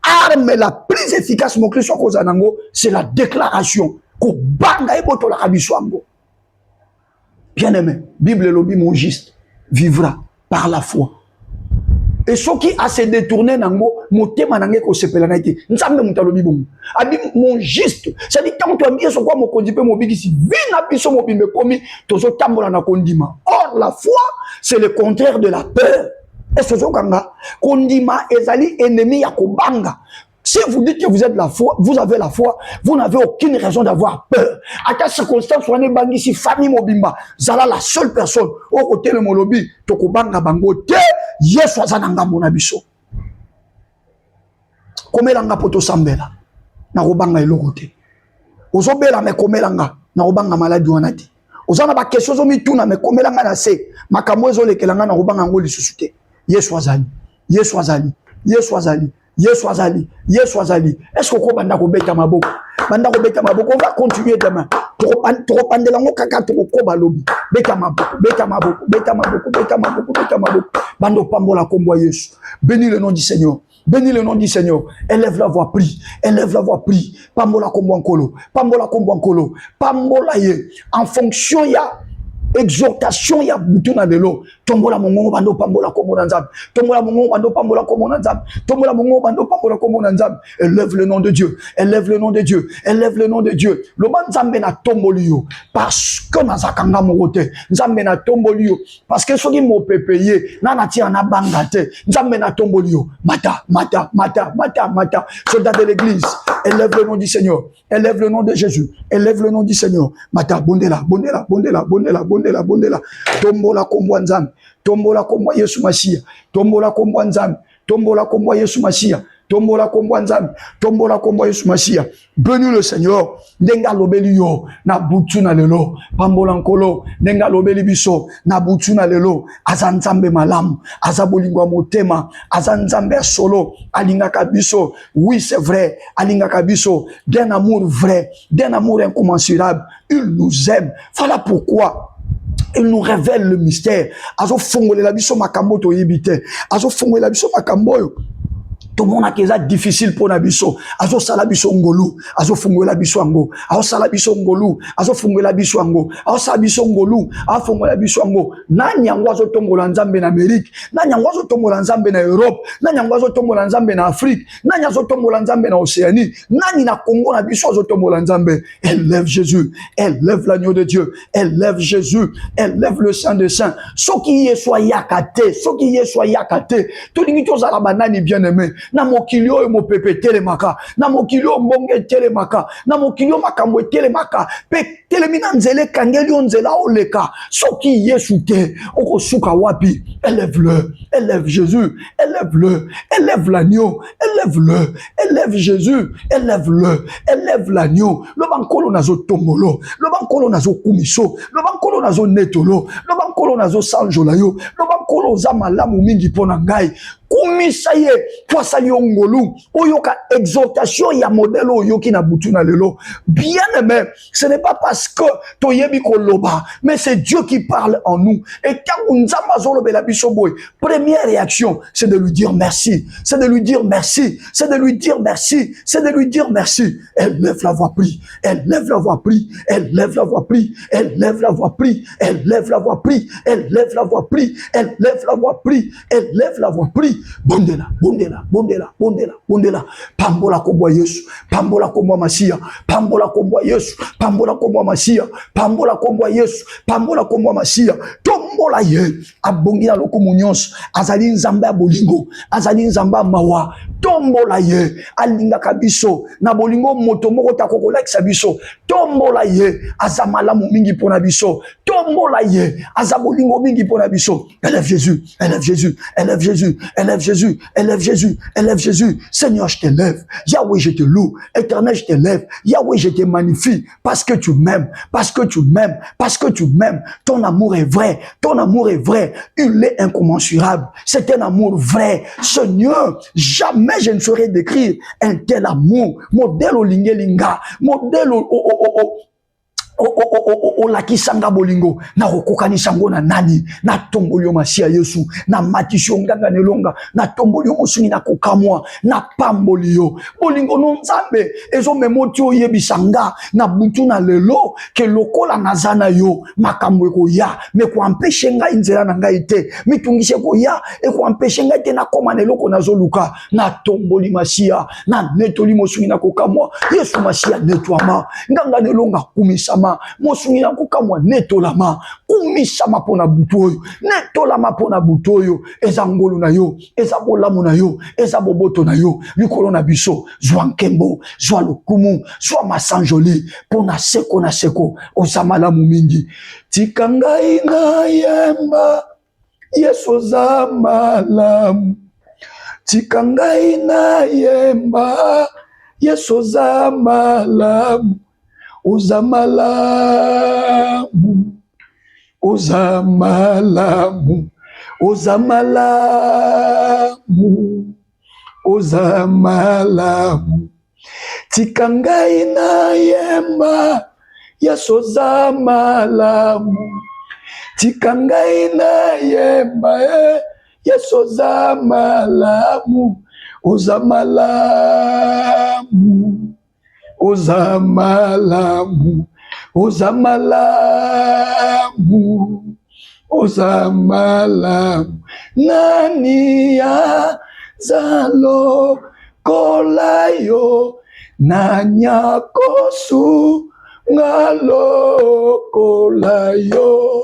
arme la plus efficace mo Christ ko zanango c'est la déclaration. Ko banga e boto la kabiso ango. Bien-aimé, Bible lobby, mon juste vivra par la foi. Et ceux qui a se détourné nango, motema nange ko sepela naite. Nzambe mutalobi bon. Abi mon juste. Ça dit quand tu as mis sur quoi mon kondipe mo bigisi, vina biso mo bimbe komi tozo tambola na kondima. Or la foi, c'est le contraire de la peur. Et ce kanga kondima ezali ennemi ya kobanga. Si vous dites que vous êtes la foi, vous avez la foi, vous n'avez aucune raison d'avoir peur. À quelle circonstance, on est bangi si famille mobimba, zala la seule personne au côté de mon lobby, toko banga bango te, yesu azananga monabiso. Komelanga poto sambela, na robanga elokote. Ozobela me komelanga, na robanga maladi wanati. Ozana ba question zo mituna me komelanga na se, makambo ezolekelanga na robanga ngo lisusuté. Yesu azali, Yesu azali, Yesu azali. Yesu azali, Yesu azali. Est-ce qu'on banda ko beta maboko? Banda ko beta maboko, on va continuer demain. Toko pandela ngo kaka toko koba lobi. Beta maboko, beta maboko, beta maboko, beta maboko, beta maboko. Bando pambola kombo Yesu. Bénis le nom du Seigneur. Bénis le nom du Seigneur. Élève la voix, prie. Élève la voix, prie. Pambola kombo ankolo. Pambola kombo ankolo. Pambola ye. En fonction ya exhortation ya butuna lelo tombola mongo bando pambola kombo nzambe tombola mongo bando pambola kombo nzambe tombola mongo bando pambola kombo nzambe élève le nom de Dieu, élève le nom de Dieu, élève le nom de Dieu. Le nzambe na tombolio parce que nazakanga mokote nzambe na tombolio parce que soki mo pepeye na natia na bangate nzambe na tombolio mata mata mata mata mata soldat de l'église élève le nom du Seigneur, élève le nom de Jésus, élève le nom du Seigneur mata bondela bondela bondela bondela bondela bondela tombola kombo nzambe tombola kombo Yesu Masia tombola kombo nzambe tombola kombo Yesu Masia tombola kombo nzambe tombola kombo Yesu Masia. Bénis le Seigneur ndenga lobeli yo na butu na lelo pambola nkolo ndenga lobeli biso na butu na lelo azanzambe malamu azabolingwa motema azanzambe solo alingaka biso. Oui, c'est vrai, alingaka biso d'un amour vrai, d'un amour incommensurable. Il nous aime. Voilà pourquoi il nous révèle le mystère. Azo fongole la biso makambo to yibite. Azo fongole la biso makambo tout le monde a déjà difficile pour nabiso. Azo salabiso ngolu, azo fungola biso ango, azo salabiso ngolu, azo fungola biso ango, azo salabiso ngolu, azo fungola biso ango. Nani angwazo tombola nzambe na Amérique, nani angwazo tombola nzambe na Europe, nani angwazo tombola nzambe na Afrique, nani azo tombola nzambe na Océanie, nani na Congo na biso azo tombola nzambe. Élève Jésus, élève l'agneau de Dieu, élève Jésus, élève le Saint des Saints. Ce qui est soit yakate, ce qui est soit yakate. Tout le monde a banani bien-aimé. Na mokilio mo pepe telemaka na mokilio mbonge telemaka na mokilio makambo telemaka pe telemina nzele kangeli nzela oleka soki Yesu te okosuka wapi. Élève-le, élève Jésus, élève-le, élève l'agneau, élève-le, élève Jésus, élève-le, élève l'agneau. Le bankolo nazo tombolo, le bankolo nazo kumiso, le bankolo nazo netolo, le bankolo nazo sanjolayo, le bankolo za malamu mingi pona ngai. Kumisaye kwa salio ngolu oyoka exhortation ya modèle oyoki na butuna lelo. Bien aimé, ce n'est pas parce que toyebi koloba, mais c'est Dieu qui parle en nous. Et quand nzamba zolobela biso boy, première réaction, c'est de lui dire merci, c'est de lui dire merci, c'est de lui dire merci, c'est de lui dire merci. Elle lève la voix, prie, elle lève la voix, prie, elle lève la voix, prie, elle lève la voix, prie, elle lève la voix, prie, elle lève la voix, prie, elle lève la voix, prie, elle lève la voix, prie. Bondela, bondela, bondela, bondela, bondela. Pambola kombo Yesu, pambola kombo Masia, pambola kombo Yesu, pambola kombo Masia, pambola kombo Yesu, pambola kombo Masia. Tombola ye, abongina lokumu nyonso, azali nzambe ya bolingo, azali nzambe ya mawa. Tombola ye, alingaka biso, na bolingo moto moko takokolakisa biso. Tombola ye, azamalamu mingi pona biso. Tombola ye, azabolingo mingi pona biso. Élève Jésus, élève Jésus, élève Jésus, élève Jésus, élève Jésus, élève Jésus. Seigneur, je t'élève. Yahweh, je te loue. Éternel, je t'élève. Yahweh, je te magnifie parce que tu m'aimes, parce que tu m'aimes, parce que tu m'aimes. Ton amour est vrai, ton amour est vrai. Il est incommensurable. C'est un amour vrai. Seigneur, jamais je ne saurais décrire un tel amour. Modèle au lingelinga, modèle au olakisanga bolingo na kokokanisango na nani na tomboli yo Masia Yesu na matisho nganga nelonga na tomboli yo mosungi na kokamwa na pamboli yo bolingo no Nzambe ezo memoti oyebisanga na butu na lelo ke lokola nazana yo makambo ko ya me ko empêcher ngai nzela na ngai te mitungise ko ya e ko empêcher ngai te na koma neloko nazoluka na tomboli Masia na netoli mosungi na kokamwa Yesu Masia netwama nganga nelonga kumisama mosungi na kokamwa netolama kumisama pona butoyo netolama pona butoyo eza ngolu na yo eza bolamu na yo eza boboto na yo likolo na biso zwa nkembo zwa lokumu zwa masanjoli pona seko na seko ozamalamu mingi tika ngai na yemba Yesu zamalamu tika ngai na yemba Yesu zamalamu uzamalamu uzamalamu uzamalamu uzamalamu tika ngai na yemba Yesu zamalamu tika ngai na yemba Yesu zamalamu uzamalamu uzamalamu uzamalamu uzamalamu nani ya zalo kolayo nanyakosu ngalo kolayo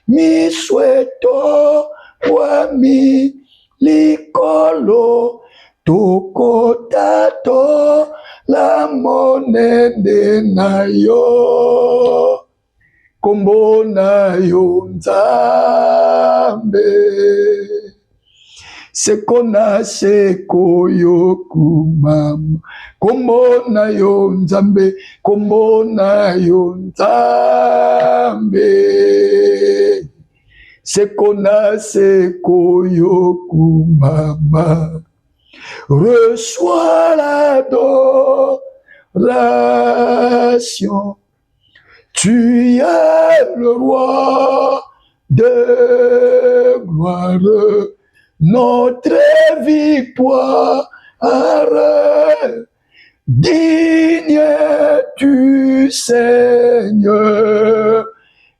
misweto wami likolo tokotato la monene na yo kombo na yo Nzambe seko na seko yo kumama kombo na yo Nzambe kombo na yo Nzambe seko na seko yo kumama reçois l'adoration. Tu es le roi de gloire, notre victoire. Digne tu Seigneur,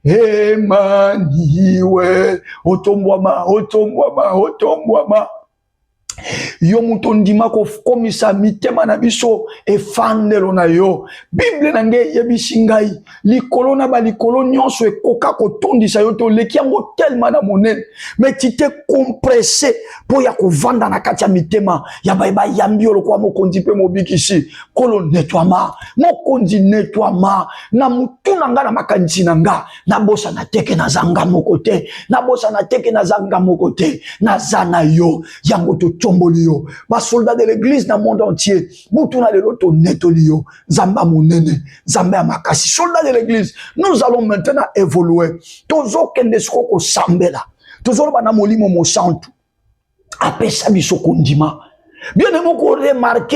Emmanuel. Otombwama, otombwama, otombwama. Yo mutondima ko komisa mitema na biso efandelo na yo Bible na nge yebisi ngai likolo na ba likolo nyonso ekoka kotondisa yo to leki yango tellement na monene mais tu t'es compressé po ya kovanda na kati ya mitema ya ba yambi yo lokwa mokonzi pe mobikisi kolo netwama mokonzi netwama na mutuna nga na makanisi na nga na bosa na teke na zanga mokote na bosa na teke na zanga mokote na zana yo yango to Tombolio, ba soldat de l'église dans le monde entier, Boutuna de l'auto netolio, Zamba monene, Zamba makasi, soldat de l'église, nous allons maintenant évoluer. Tozo kendesko ko sambela, tozo bana molimo mo santu, apesa biso kondima. Bien aimé qu'on remarque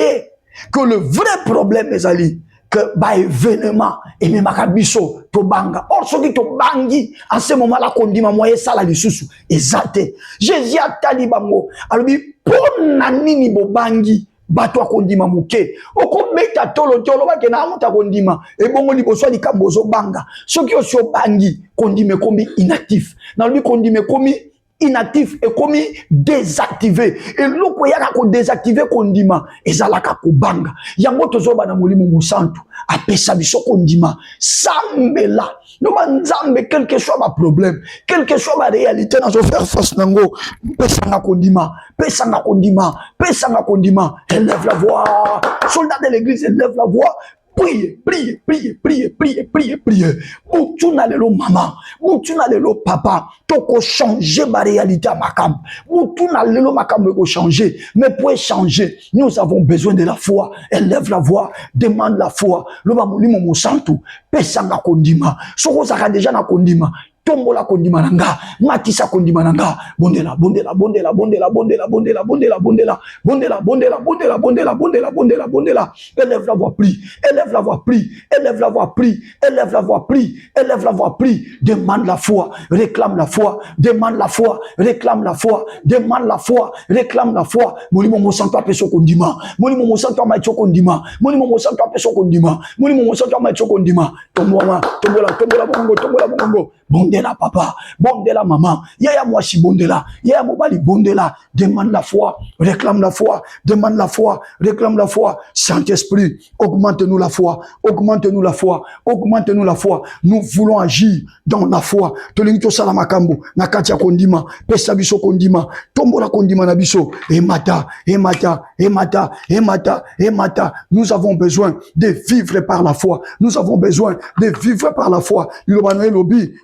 que le vrai problème est ali que ba événement et même makabiso to banga or ce qui to bangi en ce moment là kondima moye sala lisusu ezate Jésus atali bango alobi pona nini bo bangi bato akondima muke okobeta tolo ba kena amuta kondima e bongo liboso likambo zo banga soki osio bangi kondime kombi inactif na lobi kondime kombi inactif et comme désactivé et loko yaka ko désactiver kondima ezalaka ko banga yango tozoba na molimo musantu apesa biso kondima sambela no Nzambe quel que soit ma problème quel que soit ma réalité na zo faire face nango pesa na kondima élève la voix soldat de l'église élève la voix priez. Boutuna lelo maman, boutuna lelo papa, toko changer ma réalité à makam. Boutuna lelo makam ko changer, mais pour changer, nous avons besoin de la foi. Élève la voix, demande la foi. Le bamuli momo santu, pesanga kondima. Soko saka déjà na kondima. tombola kondima nanga, matisa kondima nanga, bondela, bondela, bondela, bondela, bondela, bondela, bondela, bondela, bondela, bondela, bondela, bondela, bondela, bondela, bondela, élève la voix, prie, élève la voix, prie, élève la voix, prie, élève la voix, prie, élève la voix, prie, demande la foi, réclame la foi, demande la foi, réclame la foi, demande la foi, réclame la foi, monimo mo santo apeso kondima, monimo mo santo amacho kondima, monimo mo santo apeso kondima, monimo mo santo amacho kondima, tombola, tombola, tombola bongo, tombola bongo, bondela papa, bondela maman, yaya mwashi bondela, yaya mobali bondela, demande la foi, réclame la foi, demande la foi, réclame la foi, Saint-Esprit, augmente-nous la foi, augmente-nous la foi, augmente-nous la foi, nous voulons agir dans la foi, tolingi tosala makambo, nakatia kondima, pesa biso kondima, tombola kondima na biso, emata, emata, emata, emata, emata, nous avons besoin de vivre par la foi, nous avons besoin de vivre par la foi,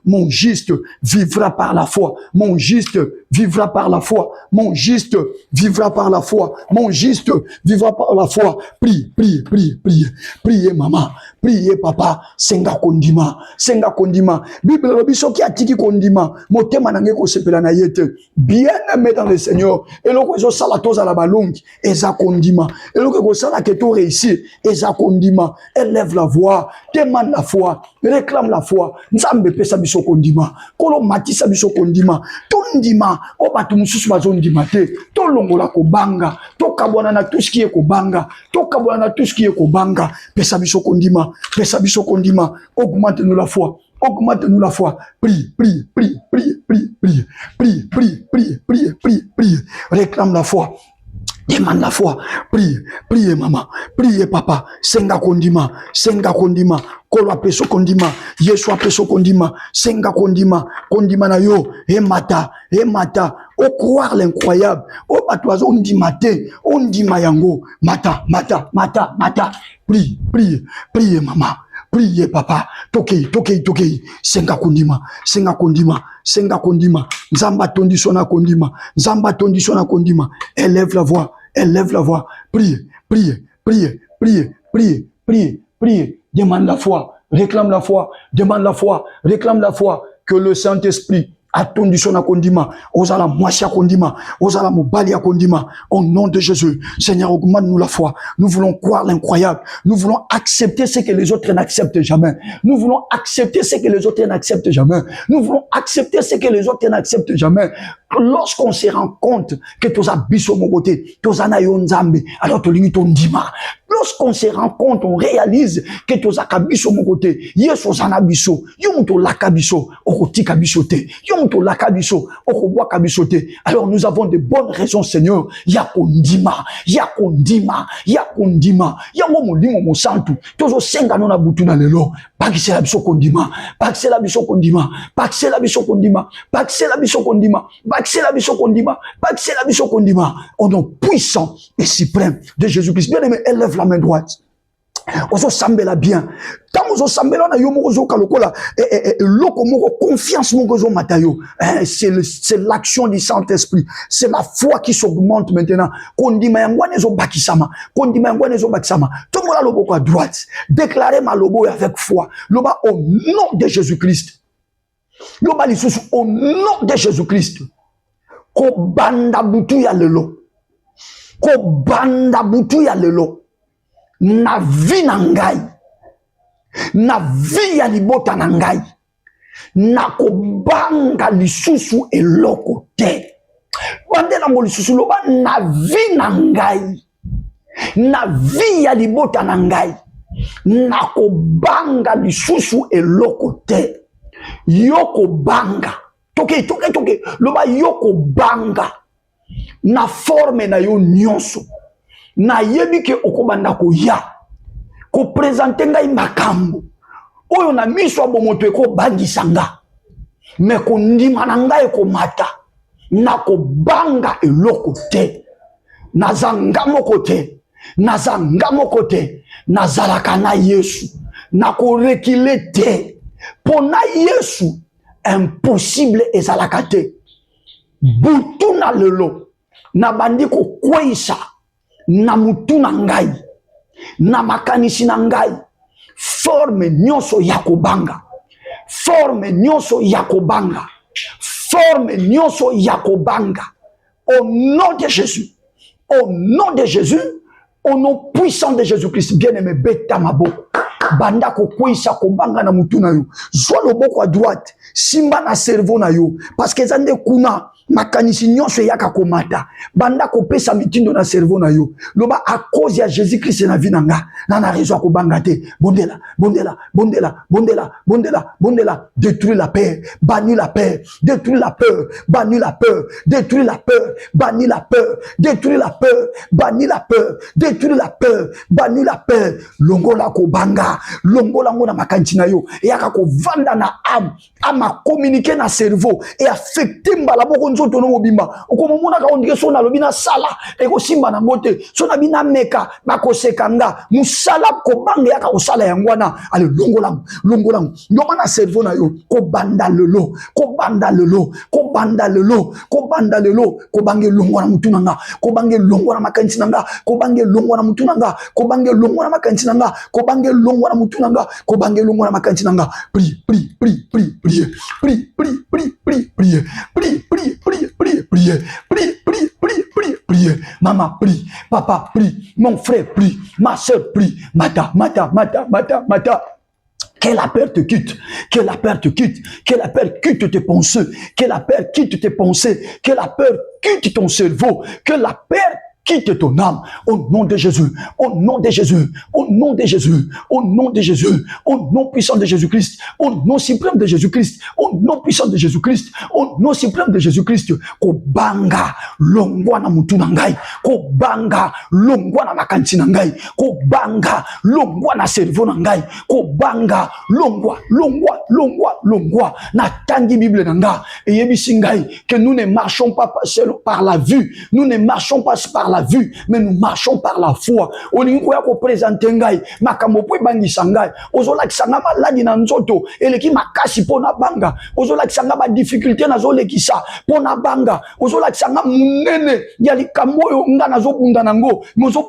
mon juste vivra par la foi, mon juste vivra par la foi, mon juste vivra par la foi, mon juste vivra par la foi, prie, prie, prie, prie, priez maman, priez papa, senga kondima, Bible robiso ki atiki kondima, motema nange ko sepela na yete, bien aimé dans le Seigneur, et loko ezo sala toza la balongi, eza kondima, et loko ko sala ke to réussir, eza kondima, élève la voix, demande la foi, réclame la foi, nzambe pesa biso kondima, kolo matisa biso kondima, tondima, o batu mususu bazondima te, to longola ko banga, to kabwana na tout ce qui est ko banga, to kabwana na tout ce qui est ko banga, pesa biso kondima, augmente-nous la foi. Augmente-nous la foi. Prie, prie, prie, prie, prie, prie, prie, prie, prie, prie, prie, prie. Réclame la foi. Demande la foi. Prie, priez maman, priez papa. Senga kondima, kolo apeso kondima, Yesu apeso kondima, senga kondima na yo, emata, au croire l'incroyable, au batoiso on dit yango, mata, prie, maman. Priez papa, tokei, senga kondima, nzamba tondisona kondima, élève la voix, priez, demande la foi, réclame la foi, que le Saint-Esprit atondi sona kondima, osala mwashia kondima, osala mobalia kondima, au nom de Jésus. Seigneur, augmente-nous la foi. Nous voulons croire l'incroyable. Nous voulons accepter ce que les autres n'acceptent jamais. Nous voulons accepter ce que les autres n'acceptent jamais. Nous voulons accepter ce que les autres n'acceptent jamais. Lorsqu'on se rend compte que tous abisso mon côté, tous anayon nzambe, alors tu limite ton dima. Lorsqu'on se rend compte, on réalise que tous akabisso mon côté, yeso zanabisso, yomuto lakabisso, okoti kabisote, yomuto lakabisso, okobwa kabisote. Alors nous avons de bonnes raisons, Seigneur. Yakondima, yango molimo mo santu, tozo senga nona butuna lelo, pakisela biso kondima, au nom puissant et suprême de Jésus-Christ. Bien aimé, élève la main droite. Ozo sambela bien. Tant ozo sambela na yo mo ozo kalokola loko moko confiance mo ozo matayo. C'est l'action du Saint-Esprit. C'est la foi qui s'augmente maintenant. Kondima yangwane zo bakisama. Tomola lobo à droite. Déclarez ma lobo avec foi. Loba au nom de Jésus-Christ. Loba lisusu au nom de Jésus-Christ. Ko banda butu ya lelo. Na vi na ngai, na vi ya libota na ngai, na kobanga lisusu eloko te. Bandela mo lisusu loba na vi na ngai, na vi ya libota na ngai, na kobanga lisusu eloko te. Yoko banga, toke, loba yoko banga, na forme na yo nyonso. Na yebi ke okobanda ko ya ko présenter ngai makambo oyo na miso abomoto ko bangisanga me ko ndima na ngai ko mata na ko banga eloko te nazanga moko te nazalaka na Yesu na ko rekile te pona Yesu impossible ezalaka te butu na lelo na bandi ko kweisa na mutu na ngai, na makanisi na ngai, forme nyonso ya kobanga, forme nyonso ya kobanga, forme nyonso ya kobanga, au nom de Jésus, au nom de Jésus, au nom puissant de Jésus-Christ, bien-aimé, beta maboko. Banda ko kwisa kobanga na mutu na yo. Zwa loboko à droite, simba na cerveau na yo. Parce que zande kuna, makanisi nyonso yaka komata. Banda ko pesa mitindo na cerveau na yo. Loba à cause ya Jésus-Christ na vie nanga. Nana raison kobanga te. Bondela, bondela, bondela, bondela, bondela, bondela. Détruis la peur, bannis la peur. Détruis la peur, bannis la peur. Détruis la peur, bannis la peur. Détruis la peur, bannis la peur. Détruis la peur, bannis la peur. Longola kobanga. Longola ngona makantina yo et yaka ko vanda na âme ama communiquer na cerveau et affecter mbala boko nzoto no mobimba okomona ka ondike so na lobina sala e ko simba na mote so na bina meka bako sekanga musala ko banga yaka ko sala yangwana ale longola ndoma na cerveau na yo ko banda lelo ko banda lelo ko banda lelo ko banda lelo ko bange longwana mutunanga ko bange longwana makantina nga ko bange longwana mutunanga ko bange longwana makantina nga ko bange longwana mutunanga ko bange longwana makantina nga prie maman prie, papa prie, mon frère prie, ma soeur prie, mata. Que la peur te quitte, que la peur te quitte, que la peur quitte tes pensées, que la peur quitte tes pensées, que la peur quitte ton cerveau, que la peur quitte ton âme, au nom de Jésus, au nom de Jésus, au nom de Jésus, au nom de Jésus, au nom puissant de Jésus-Christ, au nom suprême de Jésus-Christ, au nom puissant de Jésus-Christ, au nom suprême de Jésus-Christ, ko banga longwa na mutu na ngai, ko banga longwa na makanti na ngai, ko banga longwa na cerveau na ngai, ko banga longwa na tangi Bible na nga, et yebisi ngai que nous ne marchons pas par la vue, nous ne marchons pas par la vue, mais nous marchons par la foi. Olingo ya ko présenter ngai makambo po bangisa ngai ozola kisanga maladi na nzoto eleki makasi pona banga ozola kisanga ba difficulté na zole kisa pona banga ozola kisanga munene ya likambo yo nga na zobunda nango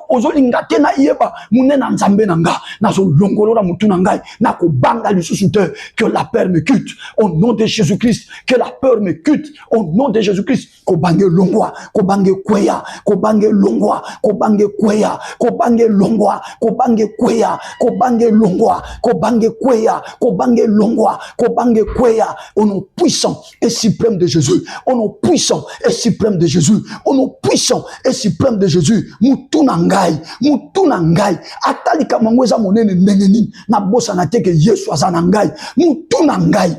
ozolinga te na yeba munena nzambe nanga na zo longolola mutu na ngai na ko banga lisusu te que la peur me quitte au nom de Jésus-Christ, que la peur me quitte au nom de Jésus-Christ, ko bange longwa ko bange kweya ko bange longwa ko bange kweya ko bange longwa ko bange kweya ko bange longwa ko bange kweya ko bange longwa ko bange kweya au nom puissant et suprême de Jésus, au nom puissant et suprême de Jésus, au nom puissant et suprême de Jésus. Mutuna ngai atali kamangweza monene ndengeni na bosa na teke Yesu azana ngai mutuna ngai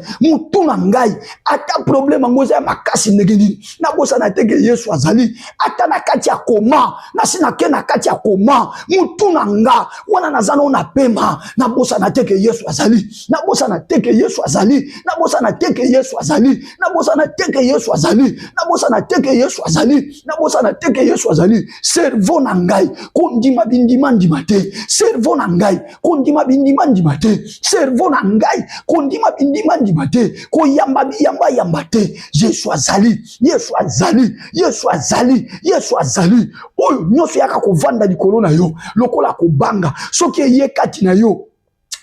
ata problème ngweza makasi ndengeni na bosa na teke Yesu azali ata na kati ya koma na sina ke na kati ya koma mutuna nga wana nazana na pema na bosa na teke Yesu azali na bosa na teke Yesu azali na bosa na teke Yesu azali na bosa na teke Yesu azali na bosa na teke Yesu azali na bosa na teke Yesu azali cerveau na ngai kondima bindima ndima te cerveau na ngai kondima bindima ndima te cerveau na ngai kondima bindima ndima te ko yamba te Yesu azali oyo nyonso yaka kovanda likolo na yo lokola kobanga soki ye kati na yo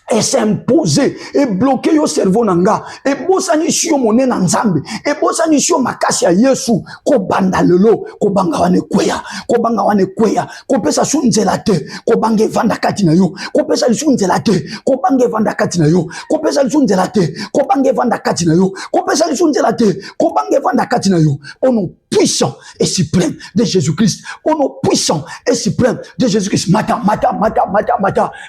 et s'imposer et bloquer yo cerveau nanga et bosani sio monene na nzambe et bosani sio makasi ya Yesu ko banda lelo ko banga wane kweya ko pesa sunzela te ko bange vanda kati na yo ko pesa sunzela te ko bange vanda kati na yo ko pesa sunzela te ko bange vanda kati na yo ko pesa sunzela te ko bange vanda kati na yo au nom puissant et suprême de Jésus-Christ, au nom puissant et suprême de Jésus-Christ. Mata,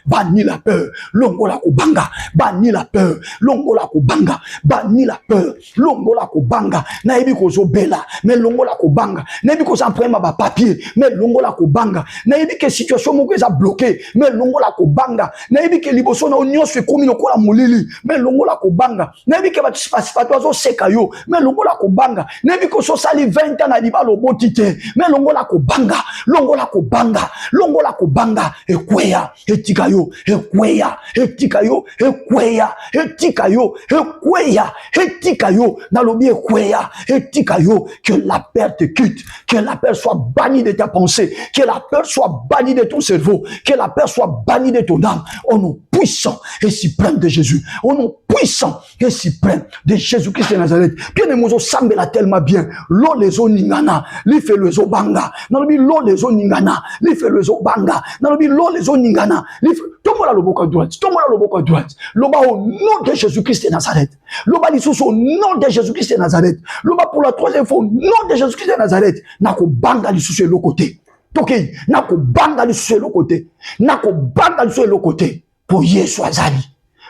banni la peur, longola kubanga, banni la peur, longola kubanga, banni la peur, longola kubanga, naibi kozo bela, mais longola kubanga, naibi kozo imprema ba papier, mais longola kubanga, naibi ke situation moko eza bloqué, mais longola kubanga, naibi ke liboso na onyo se komi lokola molili, mais longola kubanga, naibi ke batisipato azo seka yo, mais longola kubanga, naibi kozo sali 20 ans na libalo botite, mais longola kubanga, longola kubanga, ekweya, etikayo, ekweya, etika yo, ekweya, etika yo, ekweya, etika yo, nalobi ekweya, etika yo, que la peur te quitte, que la peur soit bannie de ta pensée, que la peur soit bannie de ton cerveau, que la peur soit bannie de ton âme, au nom puissant et suprême de Jésus, au nom puissant et suprême de Jésus-Christ de Nazareth. Bien aimé, semble la tellement bien, l'eau les eaux ningana, li fait le zo banga, nalobi l'eau les eaux ningana, li fait le zo banga, nalobi l'eau les eaux ningana, li fait, tomola le boko à droite, tomola le boko à droite, loba au nom de Jésus-Christ de Nazareth, loba li sous au nom de Jésus-Christ de Nazareth, loba pour la troisième fois au nom de Jésus-Christ de Nazareth, nako banga li sous le côté, toke, nako banga li sous le côté, nako banga li sous le côté, pour Yesu azali,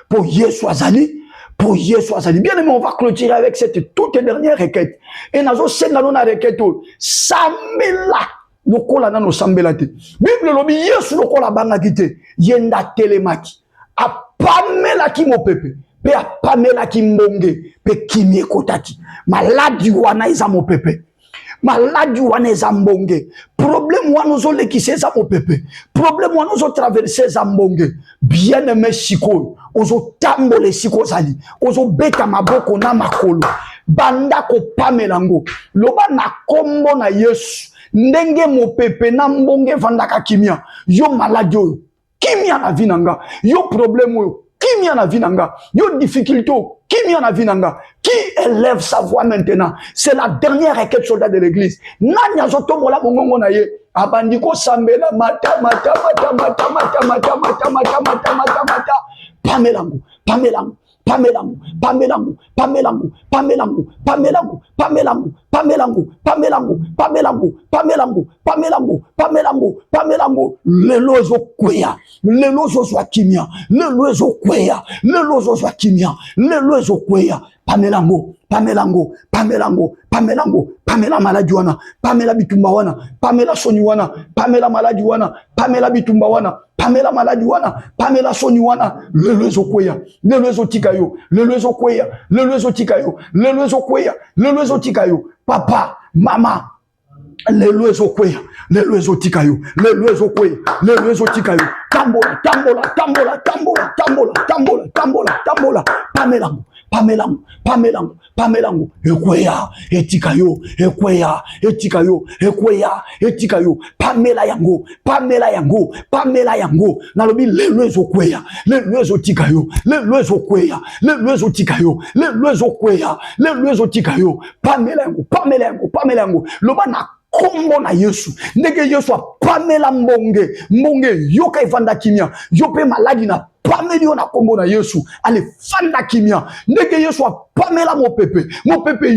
pour Yesu azali, pour Yesu azali. Bien aimé, on va clôturer avec cette toute dernière requête. Et nazo senga na requête, samela, lokola na no sambela te. Bible lobi Yesu lokola banga kite, yenda telemaki, apamela ki mo pepe, pe apamela ki mbonge, pe kimie kotaki. Maladi wana iza mo pepe. Maladi wana eza mbonge. Problème wana ozole ki seza mo pepe. Problème wana ozo traverser za mbonge. Bien aimé siko, ozo tambole siko zali. Ozo beta maboko na makolo. Banda ko pamelango. Loba na kombo na Yesu. Ndenge mo pepe na mbonge vandaka kimia. Yo maladi oyo. Kimia na vinanga. Yo problème oyo. Kimia na vinanga. Yo difficulté oyo. Kimia na vinanga. Qui élève sa voix maintenant? C'est la dernière requête soldat de l'église. Nanya zotomola mongongo na ye. Abandiko sambela mata. Pamelangu. Le lozo kwea, le lozo zwa kimia, le lozo kwea, le lozo zwa kimia, le lozo kwea. Pamela maladi wana, Pamela bitumba wana, Pamela soni wana, Pamela maladi wana, Pamela bitumba wana, Pamela maladi wana, Pamela soni wana, le lozo kwea, le lozo tikayo, le lozo kwea, le lozo tikayo, le lozo kwea, le lozo tikayo, papa, mama, le lozo kwea, le lozo tikayo, le lozo kwea, le lozo tikayo, tambola, Pamelangu, ekwea, etikayo, Pamela yango, nalobi le lozo kwea, le lozo tikayo, le lozo kwea, le lozo tikayo, le lozo kwea, le lozo tikayo, Pamela yango, loba na kombo na Yesu, ndenge Yesu apamela mbonge, yoka evanda kimia, yope maladi na pamelio na kombo na Yesu, ale fanda kimia, ndenge Yesu apamela mo pepe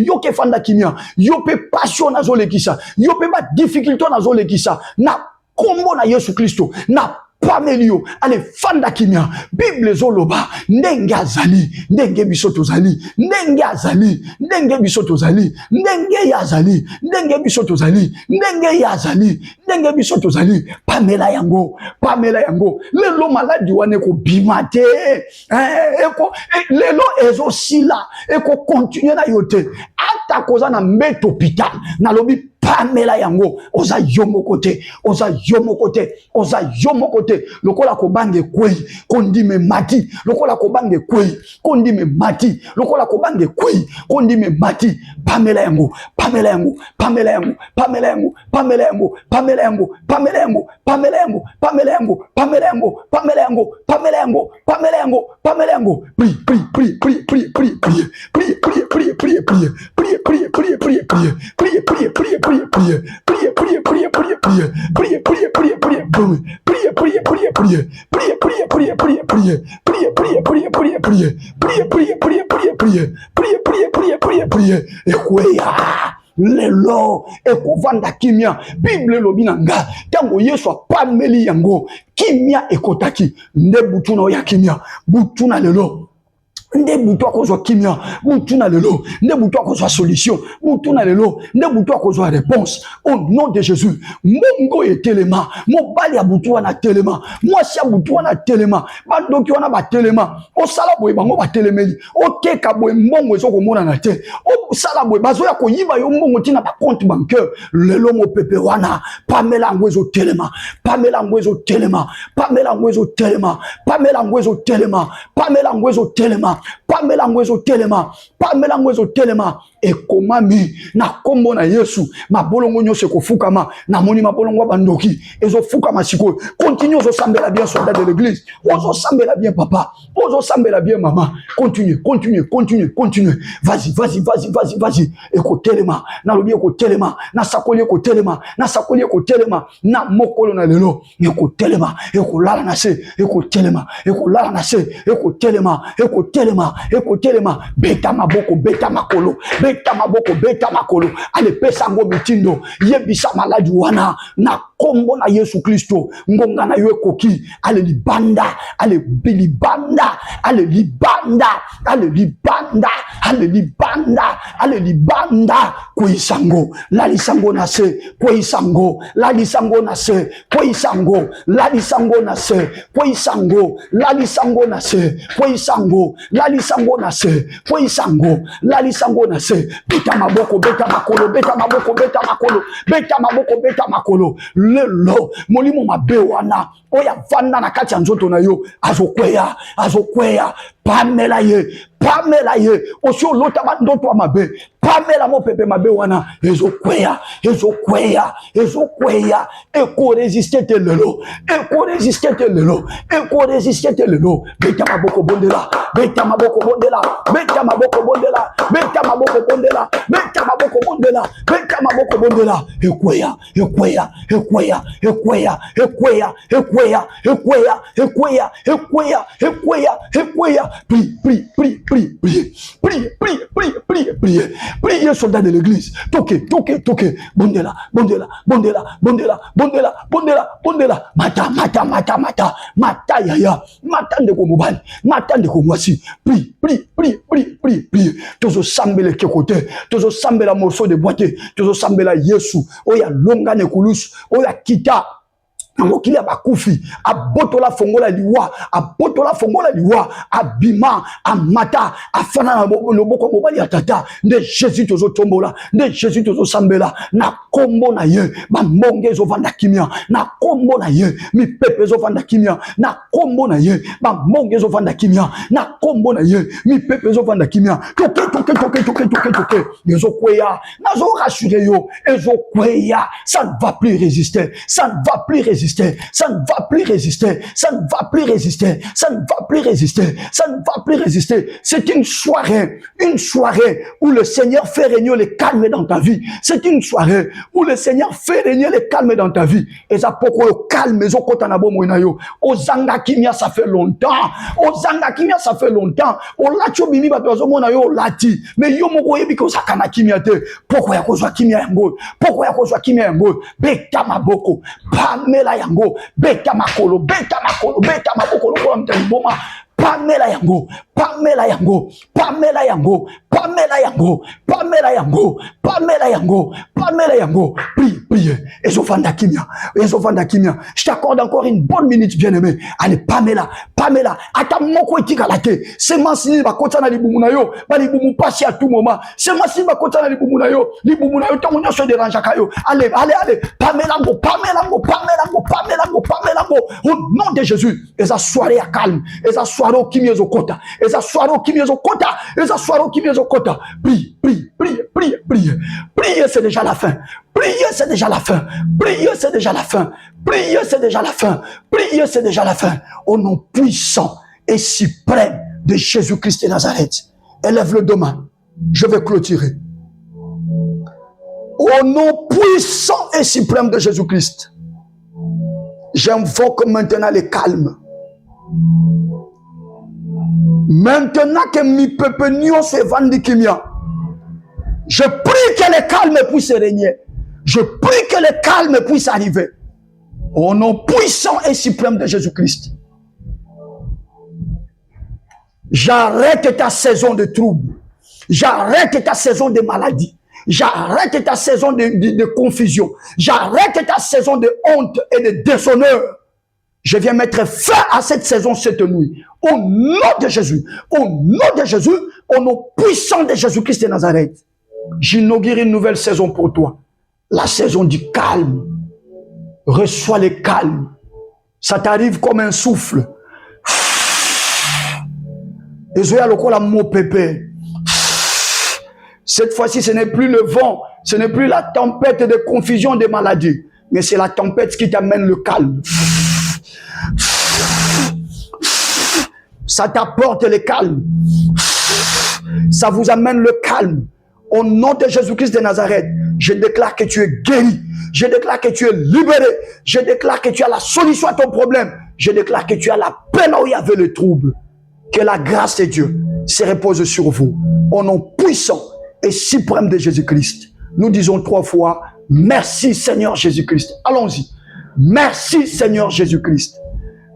yoke fanda kimia, yope passion na zolekisa, yope ba difficulté na zolekisa, na kombo na Yesu Kristo, na pamelio, ale fanda kimia, Bible zoloba, ndenge azali, ndenge bisoto zali, ndenge azali, ndenge bisoto zali, ndenge yazali, ndenge bisoto zali, ndenge yazali, ndenge bisoto zali, Pamela yango, lelo maladi wane ko bimate, lelo ezo sila, eko continue na yote, ata koza na mbeto hôpital, na lobi Pamela yango, oza yomo kote, lokola kobange kwei, kondime mati, lokola kobange kwei, kondime mati, lokola kobange kwei, kondime mati, Pamela yango, priez, lelo ekovanda kimia. Bible lobinanga tango Yesu apameli yango kimia ekotaki nde butuna ya kimia butuna lelo nde butu akozwa kimia butu na lelo nde butu akozwa solution butu na lelo nde butu akozwa réponse au nom de Jésus. Mongo etelema mobali ya butu wana telema mwasi ya butu wana telema bandoki wana batelema osala boye bango batelemeli okeka boye mbongo ezokomona na te osala boye bazoya koyiba yo mbongo tina ba compte bancaire lelo mopepe wana pamela ngwezo telema pamela ngwezo telema pamela ngwezo telema pamela ngwezo telema pamela ngwezo telema pamela ngwezo telema pamela ngwezo telema ekomami na kombo na Yesu mabolongo nyose kofukama na moni mabolongo bandoki ezofukama siko continue osambela bien soldat de l'église osambela bien papa osambela bien maman continue vas-y ekotelema na lobi ekotelema na sakoli ekotelema na sakoli ekotelema na mokolo na lelo ekotelema ekolala na se ekotelema ekolala na se ekotelema beta maboko beta makolo beta makolo ale pesa ngo mitindo yebisa maladi wana na kombo na Yesu Kristo ngonga na yo ekoki ale libanda kuisango la lisango na se kuisango la lisango na se kuisango la lisango na se kuisango la lisango na se kuisango la lisango na se kuisango la lisango na se beta maboko beta makolo lelo molimo mabe wana oya vanda na kati ya nzoto na yo azokweya pamela ye osio lota bandoto wa mabe pamela mopepe mabe wana ezokweya eko résister te lelo beta maboko bondela ekweya priez soldat de l'église toke bondela mata yaya mata ndeko mobali mata ndeko mwasi priez tozo sambela kekote tozo sambela morceau de boîte tozo sambela Yesu oya longa ne kulusu oya kita mokili ya bakufi abotola fongola liwa abima amata afana na loboko mobali ya tata nde Jésus tozo tombola nde Jésus tozo sambela na kombo na ye bambonge ezovanda kimia na kombo na ye mipepe ezovanda kimia na kombo na ye bambonge ezovanda kimia na kombo na ye mipepe ezovanda kimia toke ezokweya nazo rassurer yo ezokweya ça ne va plus résister c'est une soirée où le Seigneur fait régner le calme dans ta vie. C'est une soirée où le Seigneur fait régner le calme dans ta vie. Et ça pourquoi le calme ozanga kimia ça fait longtemps olacho bimi batozo mona yo lati mais yo moko yebi ko sakana kimia te pourquoi ya kozwa kimia yango beta maboko pamela yango beta makolo maboko lokola mtemboma pamela yango priez ezofanda kimia je t'accorde encore une bonne minute bien-aimé allez pamela ata moko etika la te semence ni bakota na libumu na yo bali libumu pasi à tout moment semence ni bakota na libumu na yo tango nyonso dérange kayo allez pamela ngo au nom de Jésus eza soirée ya calme eza soirée kimia ezokota priez c'est déjà la fin priez c'est déjà la fin au nom puissant et suprême de Jésus-Christ de Nazareth. Élève le demain, je vais clôturer. Au nom puissant et suprême de Jésus-Christ, j'invoque maintenant le calme. Maintenant que mi peuple nyon se vandi kimia, je prie que le calme puisse régner. Je prie que le calme puisse arriver. Au nom puissant et suprême de Jésus-Christ. J'arrête ta saison de trouble. J'arrête ta saison de maladie. J'arrête ta saison de confusion. J'arrête ta saison de honte et de déshonneur. Je viens mettre fin à cette saison cette nuit. Au nom de Jésus. Au nom de Jésus. Au nom puissant de Jésus-Christ de Nazareth. J'inaugure une nouvelle saison pour toi. La saison du calme. Reçois le calme. Ça t'arrive comme un souffle. Et je vais à mon pépé. Cette fois-ci, ce n'est plus le vent, ce n'est plus la tempête de confusion des maladies, mais c'est la tempête qui t'amène le calme. Ça t'apporte le calme. Ça vous amène le calme. Au nom de Jésus-Christ de Nazareth, je déclare que tu es guéri. Je déclare que tu es libéré. Je déclare que tu as la solution à ton problème. Je déclare que tu as la paix là où il y avait le trouble. Que la grâce de Dieu se repose sur vous. Au nom puissant et suprême de Jésus-Christ. Nous disons 3 fois, merci Seigneur Jésus-Christ. Allons-y. Merci Seigneur Jésus-Christ.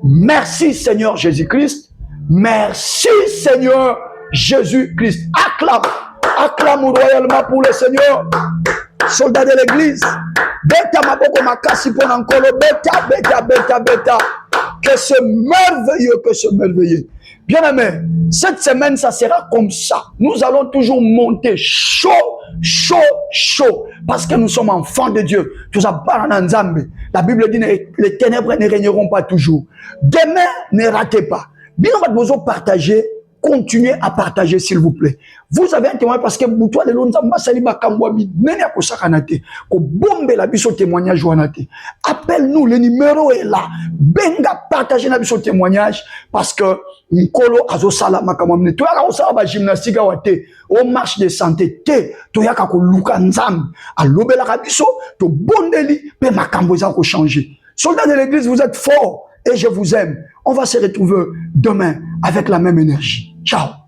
Merci Seigneur Jésus-Christ. Merci Seigneur Jésus-Christ. Acclame. Acclame royalement pour le Seigneur. Soldats de l'église. Beta maboko makasi pour n'ankolo. Beta, beta, beta, beta. Que ce merveilleux, que ce merveilleux. Bien aimé, cette semaine, ça sera comme ça. Nous allons toujours monter chaud, chaud, chaud. Parce que nous sommes enfants de Dieu. Tout ça, la Bible dit, les ténèbres ne régneront pas toujours. Demain, ne ratez pas. Bien, on va besoin de partager. Continuez à partager, s'il vous plaît. Vous avez un témoignage parce que vous, toi, les lonzamba saliba kambwabi, nene à kosakanate, ko bombe la biso témoignage wanate. Appelle-nous, le numéro est là. Benga partager la biso témoignage parce que nkolo azo sala makamamne. Toi, la osala ba gymnastique wate, au marche de santé te, toi ka ko luka nzam, a lobela ka biso, to bondeli pe makambo za ko changer. Soldats de l'église, vous êtes forts et je vous aime. On va se retrouver demain avec la même énergie. Ciao.